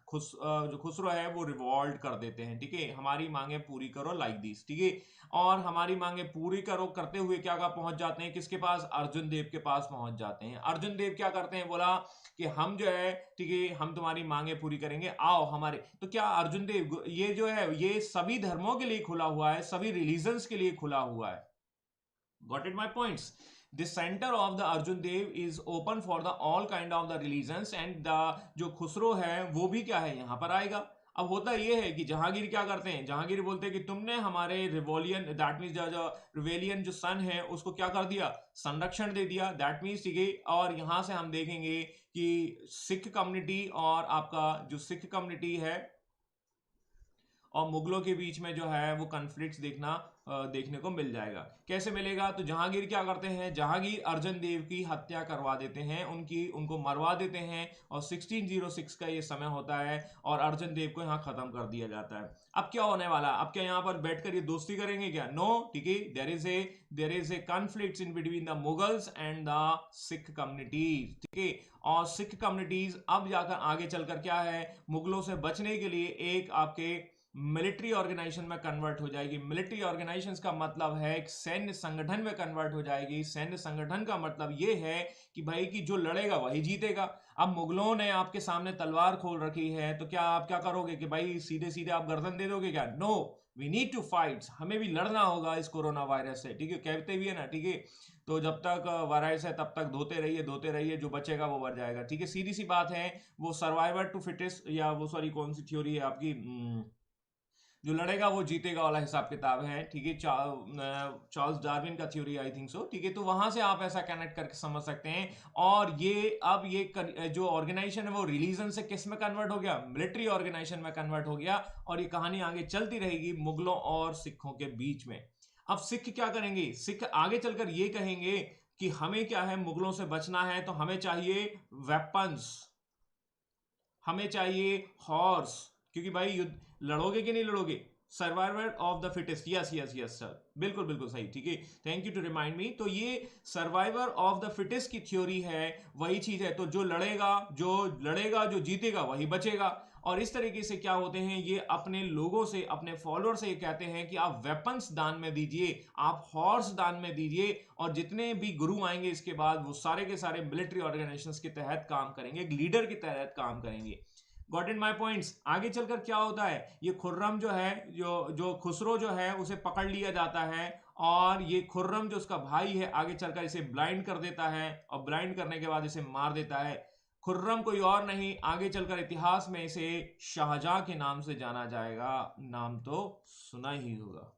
जो खुसरो है वो रिवॉल्ट कर देते हैं, ठीक है, हमारी मांगे पूरी करो, लाइक दिस, ठीक है। और हमारी मांगे पूरी करो करते हुए क्या पहुंच जाते हैं, किसके पास? अर्जुन देव के पास पहुंच जाते हैं। अर्जुन देव क्या करते हैं, बोला कि हम जो है, ठीक है, हम तुम्हारी मांगे पूरी करेंगे, आओ हमारे। तो क्या अर्जुन देव ये जो है ये सभी धर्मों के लिए खुला हुआ है, सभी रिलीजन्स के लिए खुला हुआ है। Got it my points? The center of the Arjun Dev is open for the all kind of the religions, and the जो खुसरो है वो भी क्या है, यहाँ पर आएगा। अब होता ये है कि जहांगीर क्या करते हैं, जहांगीर बोलते हैं कि तुमने हमारे रिवोलियन, दैट मीन्स जो रिवेलियन जो सन है उसको क्या कर दिया, संरक्षण दे दिया, दैट मीन्स, ठीक है। और यहां से हम देखेंगे कि सिख कम्युनिटी और आपका जो सिख कम्युनिटी है और मुगलों के बीच में जो है वो कन्फ्लिक्ट्स देखने को मिल जाएगा। कैसे मिलेगा? तो जहांगीर क्या करते हैं, जहांगीर अर्जन देव की हत्या करवा देते हैं, उनको मरवा देते हैं, और 1606 का ये समय होता है, और अर्जन देव को यहाँ खत्म कर दिया जाता है। अब क्या होने वाला? अब क्या यहाँ पर बैठकर ये दोस्ती करेंगे क्या? नो, ठीक है, there is a conflict in between the Mughals and the Sikh communities, ठीक है। और सिख कम्युनिटीज अब जाकर आगे चलकर क्या है, मुगलों से बचने के लिए एक आपके मिलिट्री ऑर्गेनाइजेशन में कन्वर्ट हो जाएगी। मिलिट्री ऑर्गेनाइजेशन का मतलब है एक सैन्य संगठन में कन्वर्ट हो जाएगी। सैन्य संगठन का मतलब ये है कि भाई कि जो लड़ेगा वही जीतेगा। अब मुगलों ने आपके सामने तलवार खोल रखी है, तो क्या आप क्या करोगे कि भाई सीधे सीधे आप गर्दन दे दोगे क्या? No, we need to fight, हमें भी लड़ना होगा इस कोरोना वायरस से, ठीक है, कहते भी है ना, ठीक है। तो जब तक वायरस है तब तक धोते रहिए, जो बचेगा वो मर जाएगा, ठीक है, सीधी सी बात है। वो सर्वाइवर टू फिटेस्ट, या वो सॉरी कौन सी थ्योरी है आपकी, जो लड़ेगा वो जीतेगा वाला हिसाब किताब है, ठीक है, चार्ल्स डार्विन का थ्योरी आई थिंक सो, ठीक है। तो वहां से आप ऐसा कनेक्ट करके समझ सकते हैं। और ये अब ये जो ऑर्गेनाइजेशन है वो रिलीजन से किस में कन्वर्ट हो गया? मिलिट्री ऑर्गेनाइजेशन में कन्वर्ट हो गया। और ये कहानी आगे चलती रहेगी मुगलों और सिखों के बीच में। अब सिख क्या करेंगे? सिख आगे चलकर ये कहेंगे कि हमें क्या है, मुगलों से बचना है तो हमें चाहिए वेपन्स, हमें चाहिए हॉर्स, क्योंकि भाई युद्ध लड़ोगे कि नहीं लड़ोगे? Survival of the fittest, yes yes yes sir, बिल्कुल बिल्कुल सही, ठीक है, thank you to remind me. तो ये सर्वाइवर ऑफ द फिटेस्ट की थ्योरी है, वही चीज है। तो जो जीतेगा वही बचेगा। और इस तरीके से क्या होते हैं, ये अपने लोगों से, अपने फॉलोअर से ये कहते हैं कि आप वेपन्स दान में दीजिए, आप हॉर्स दान में दीजिए, और जितने भी गुरु आएंगे इसके बाद वो सारे के सारे मिलिट्री ऑर्गेनाइजेशंस के तहत काम करेंगे, एक लीडर के तहत काम करेंगे। Got it my points? आगे चलकर क्या होता है, ये खुर्रम जो है, जो जो खुसरो जो है उसे पकड़ लिया जाता है। और ये खुर्रम जो उसका भाई है आगे चलकर इसे ब्लाइंड कर देता है, और ब्लाइंड करने के बाद इसे मार देता है। खुर्रम कोई और नहीं, आगे चलकर इतिहास में इसे शाहजहां के नाम से जाना जाएगा। नाम तो सुना ही होगा।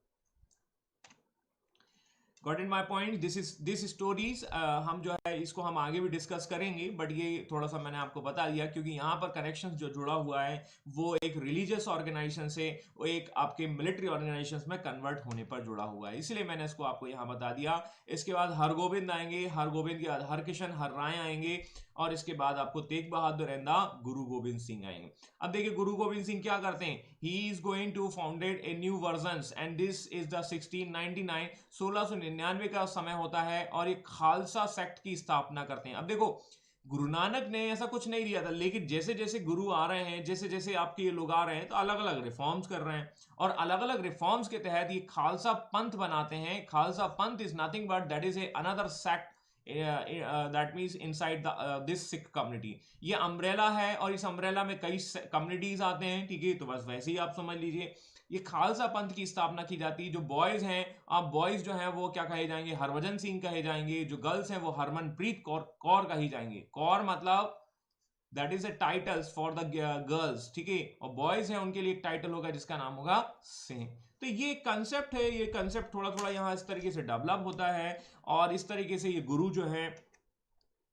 Got in my point? This stories हम जो है इसको हम आगे भी डिस्कस करेंगे, बट ये थोड़ा सा मैंने आपको बता दिया क्योंकि यहाँ पर कनेक्शन जो जुड़ा हुआ है वो एक रिलीजियस ऑर्गेनाइजेशन से वो एक आपके मिलिट्री ऑर्गेनाइजेशन में कन्वर्ट होने पर जुड़ा हुआ है, इसलिए मैंने इसको आपको यहाँ बता दिया। इसके बाद हरगोबिंद आएंगे, हरगोबिंद के बाद हरकिशन हर राय आएंगे, और इसके बाद आपको तेग बहादुर एंड गुरु गोविंद सिंह आएंगे। अब देखिए गुरु गोविंद सिंह क्या करते हैं, he is going to founded a new version, and this is the 1699, 1699 का समय होता है, और एक खालसा सेक्ट की स्थापना करते हैं। अब देखो गुरु नानक ने ऐसा कुछ नहीं दिया था, लेकिन जैसे जैसे गुरु आ रहे हैं, जैसे जैसे आपके ये लोग आ रहे हैं, तो अलग अलग रिफॉर्म्स कर रहे हैं, और अलग अलग रिफॉर्म्स के तहत ये खालसा पंथ बनाते हैं। खालसा पंथ is nothing but that is a another sect, that means inside this Sikh community. ये अम्ब्रेला है, और इस अम्ब्रेला में कई कम्युनिटीज आते हैं, ठीक है, तो बस वैसे ही आप समझ लीजिए। ये खालसा पंथ की स्थापना की जाती है। जो बॉयज हैं, आप बॉयज जो हैं वो क्या कहे जाएंगे, हरभजन सिंह कहे जाएंगे। जो गर्ल्स हैं वो हरमनप्रीत कौर कही जाएंगे। कौर मतलब that is a titles for the girls, ठीक है, और बॉयज हैं उनके लिए एक टाइटल होगा जिसका नाम होगा सिंह। तो ये कंसेप्ट है, ये कंसेप्ट थोड़ा थोड़ा यहाँ इस तरीके से डेवलप होता है, और इस तरीके से ये गुरु जो है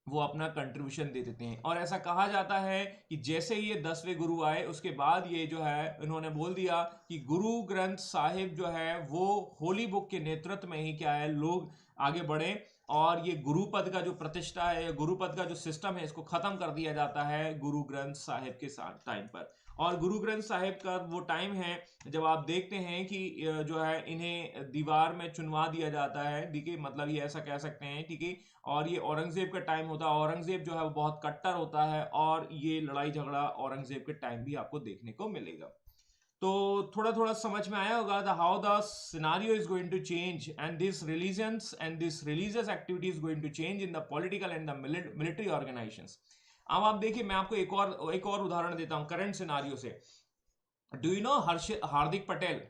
वो अपना कंट्रीब्यूशन दे देते हैं। और ऐसा कहा जाता है कि जैसे ही ये 10वें गुरु आए उसके बाद ये जो है इन्होंने बोल दिया कि गुरु ग्रंथ साहिब जो है वो होली बुक के नेतृत्व में ही क्या है लोग आगे बढ़े, और ये गुरुपद का जो प्रतिष्ठा है, गुरुपद का जो सिस्टम है, इसको खत्म कर दिया जाता है गुरु ग्रंथ साहिब के साथ टाइम पर। और गुरु ग्रंथ साहिब का वो टाइम है जब आप देखते हैं कि जो है इन्हें दीवार में चुनवा दिया जाता है, देखिए मतलब ये ऐसा कह सकते हैं, ठीक है। और ये औरंगजेब का टाइम होता है, औरंगजेब जो है वो बहुत कट्टर होता है, और ये लड़ाई झगड़ा औरंगजेब के टाइम भी आपको देखने को मिलेगा। तो थोड़ा थोड़ा समझ में आया होगा the how the scenario is going to change, and this religions and this religious activity is going to change in the political and the military organisations. अब आप देखिए मैं आपको एक और उदाहरण देता हूं करंट सिनारियो से। Do you know Hardik Patel?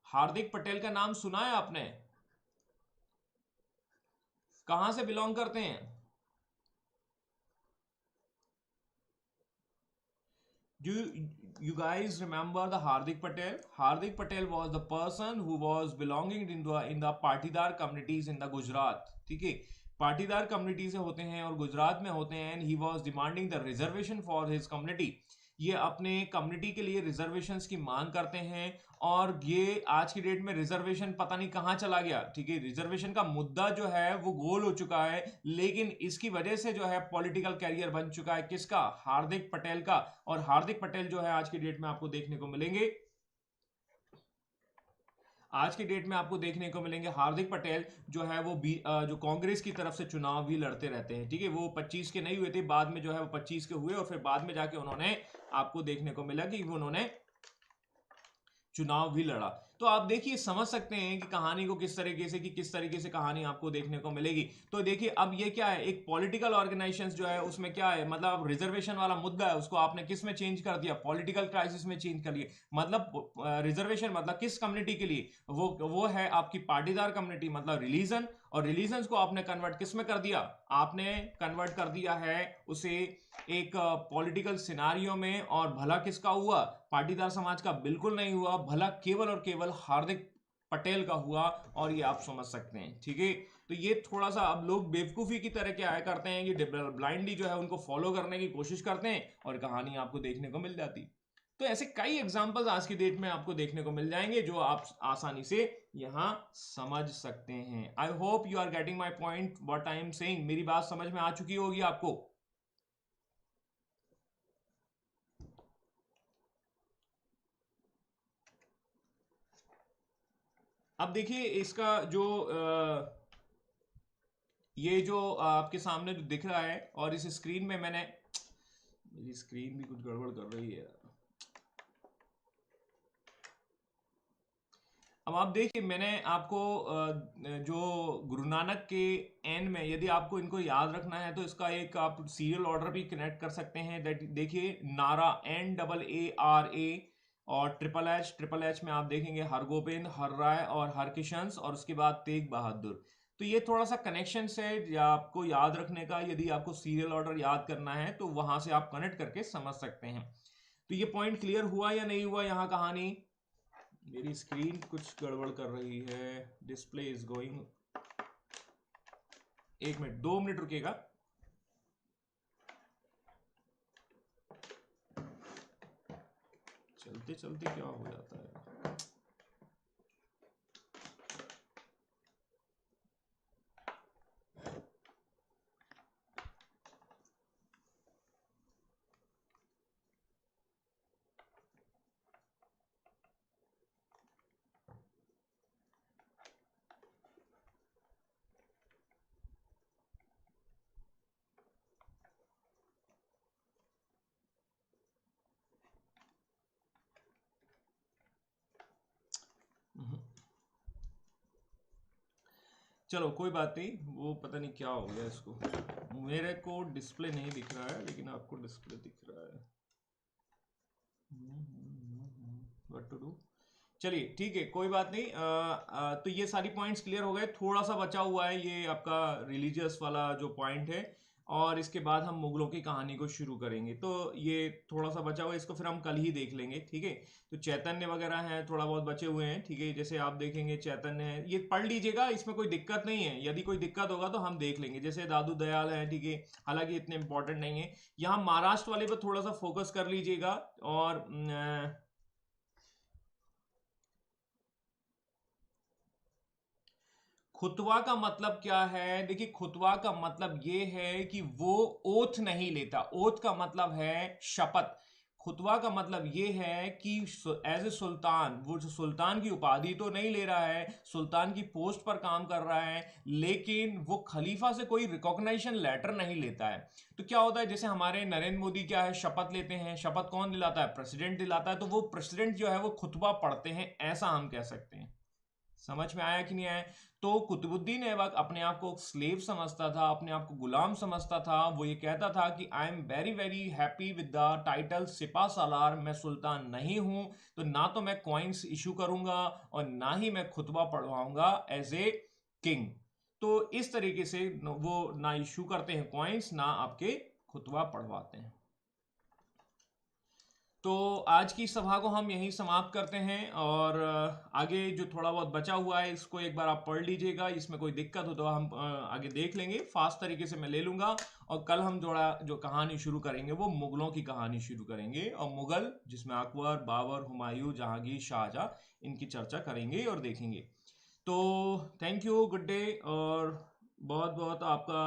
Hardik Patel का नाम सुना है आपने? कहां से बिलोंग करते हैं? Do you guys remember the Hardik Patel? Hardik Patel was the person who was belonging in the Patidar communities in the Gujarat, ठीक है, पाटीदार कम्युनिटी से होते हैं और गुजरात में होते हैं, and he was demanding the reservation for his community। ये अपने कम्युनिटी के लिए रिजर्वेशंस की मांग करते हैं, और ये आज की डेट में रिजर्वेशन पता नहीं कहां चला गया, ठीक है, रिजर्वेशन का मुद्दा जो है वो गोल हो चुका है, लेकिन इसकी वजह से जो है पॉलिटिकल कैरियर बन चुका है किसका? हार्दिक पटेल का। और हार्दिक पटेल जो है आज की डेट में आपको देखने को मिलेंगे, आज की डेट में आपको देखने को मिलेंगे हार्दिक पटेल जो है वो जो कांग्रेस की तरफ से चुनाव भी लड़ते रहते हैं, ठीक है। वो 25 के नहीं हुए थे, बाद में जो है वो 25 के हुए, और फिर बाद में जाके उन्होंने आपको देखने को मिला कि उन्होंने चुनाव भी लड़ा। तो आप देखिए, समझ सकते हैं कि कहानी को किस तरीके से कहानी आपको देखने को मिलेगी। तो देखिए अब ये क्या है, एक पॉलिटिकल ऑर्गेनाइजेशन जो है उसमें क्या है, मतलब रिजर्वेशन वाला मुद्दा है उसको आपने किस में चेंज कर दिया, पॉलिटिकल क्राइसिस में चेंज कर लिया। मतलब रिजर्वेशन मतलब किस कम्युनिटी के लिए, वो है आपकी पाटीदार कम्युनिटी, मतलब रिलीजन। और रिलीजन को आपने कन्वर्ट किस में कर दिया, आपने कन्वर्ट कर दिया है उसे एक पॉलिटिकल सिनारियो में। और भला किसका हुआ, पाटीदार समाज का बिल्कुल नहीं हुआ, भला केवल और केवल हार्दिक पटेल का हुआ। और ये आप समझ सकते हैं, ठीक है। तो ये थोड़ा सा अब लोग बेवकूफ़ी की तरह क्या है करते हैं कि ब्लाइंडली जो है उनको फॉलो करने की कोशिश करते हैं और कहानी आपको देखने को मिल जाती। तो ऐसे कई एग्जांपल्स आज की डेट में आपको देखने को मिल जाएंगे जो आप आसानी से यहां समझ सकते हैं। I hope you are getting my point what I am saying. मेरी बात समझ में आ चुकी होगी आपको। अब देखिए इसका जो ये जो आपके सामने जो दिख रहा है, और इस स्क्रीन में मेरी स्क्रीन भी कुछ गड़बड़ कर रही है। अब आप देखिए, मैंने आपको जो गुरु नानक के एंड में, यदि आपको इनको याद रखना है तो इसका एक आप सीरियल ऑर्डर भी कनेक्ट कर सकते हैं। दैट देखिए, नारा NAARA और ट्रिपल एच में आप देखेंगे हरगोबिंद, हर राय और हरकिशंस, और उसके बाद तेग बहादुर। तो ये थोड़ा सा कनेक्शन है या आपको याद रखने का, यदि आपको सीरियल ऑर्डर याद करना है तो वहां से आप कनेक्ट करके समझ सकते हैं। तो ये पॉइंट क्लियर हुआ या नहीं हुआ यहाँ कहानी। मेरी स्क्रीन कुछ गड़बड़ कर रही है, display is going. 1 minute, 2 minute रुकेगा। चलते चलते क्या हो जाता है। चलो कोई बात नहीं, वो पता नहीं क्या हो गया इसको। मेरे को डिस्प्ले नहीं दिख रहा है लेकिन आपको डिस्प्ले दिख रहा है। What to do. चलिए ठीक है, कोई बात नहीं। तो ये सारी पॉइंट्स क्लियर हो गए। थोड़ा सा बचा हुआ है ये आपका रिलीजियस वाला जो पॉइंट है, और इसके बाद हम मुगलों की कहानी को शुरू करेंगे। तो ये थोड़ा सा बचा हुआ है, इसको फिर हम कल ही देख लेंगे, ठीक है। तो चैतन्य वगैरह हैं, थोड़ा बहुत बचे हुए हैं, ठीक है। जैसे आप देखेंगे चैतन्य है, ये पढ़ लीजिएगा, इसमें कोई दिक्कत नहीं है। यदि कोई दिक्कत होगा तो हम देख लेंगे। जैसे दादू दयाल है, ठीक है, हालांकि इतने इंपॉर्टेंट नहीं है। यहाँ महाराष्ट्र वाले पर थोड़ा सा फोकस कर लीजिएगा। और खुतवा का मतलब क्या है, देखिए खुतवा का मतलब ये है कि वो ओथ नहीं लेता। ओथ का मतलब है शपथ। खुतवा का मतलब ये है कि एज ए सुल्तान, वो जो सुल्तान की उपाधि तो नहीं ले रहा है, सुल्तान की पोस्ट पर काम कर रहा है, लेकिन वो खलीफा से कोई रिकॉग्निशन लेटर नहीं लेता है। तो क्या होता है, जैसे हमारे नरेंद्र मोदी क्या है, शपथ लेते हैं। शपथ कौन दिलाता है, प्रेसिडेंट दिलाता है। तो वो प्रेसिडेंट जो है वो खुतबा पढ़ते हैं, ऐसा हम कह सकते हैं। समझ में आया कि नहीं आया। तो कुतुबुद्दीन ऐबक अपने आप को स्लेव समझता था, अपने आप को गुलाम समझता था। वो ये कहता था कि I am very very happy with the title सिपा सालार। मैं सुल्तान नहीं हूं, तो ना तो मैं कॉइन्स इशू करूंगा और ना ही मैं खुतबा पढ़वाऊंगा एज ए किंग। तो इस तरीके से वो ना इशू करते हैं कॉइन्स, ना आपके खुतबा पढ़वाते हैं। तो आज की सभा को हम यहीं समाप्त करते हैं, और आगे जो थोड़ा बहुत बचा हुआ है इसको एक बार आप पढ़ लीजिएगा। इसमें कोई दिक्कत हो तो हम आगे देख लेंगे, फास्ट तरीके से मैं ले लूंगा। और कल हम जो कहानी शुरू करेंगे वो मुगलों की कहानी शुरू करेंगे, और मुगल जिसमें अकबर, बाबर, हुमायूं, जहांगीर, शाहजहां, इनकी चर्चा करेंगे और देखेंगे। तो थैंक यू, गुड डे, और बहुत बहुत आपका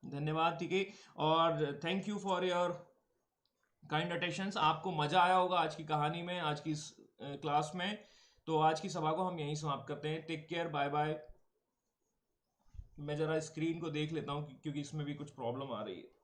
धन्यवाद, ठीक है। और thank you for your kind attentions. आपको मजा आया होगा आज की कहानी में, आज की इस क्लास में। तो आज की सभा को हम यहीं समाप्त करते हैं। Take care, bye bye. मैं जरा स्क्रीन को देख लेता हूँ क्योंकि इसमें भी कुछ प्रॉब्लम आ रही है।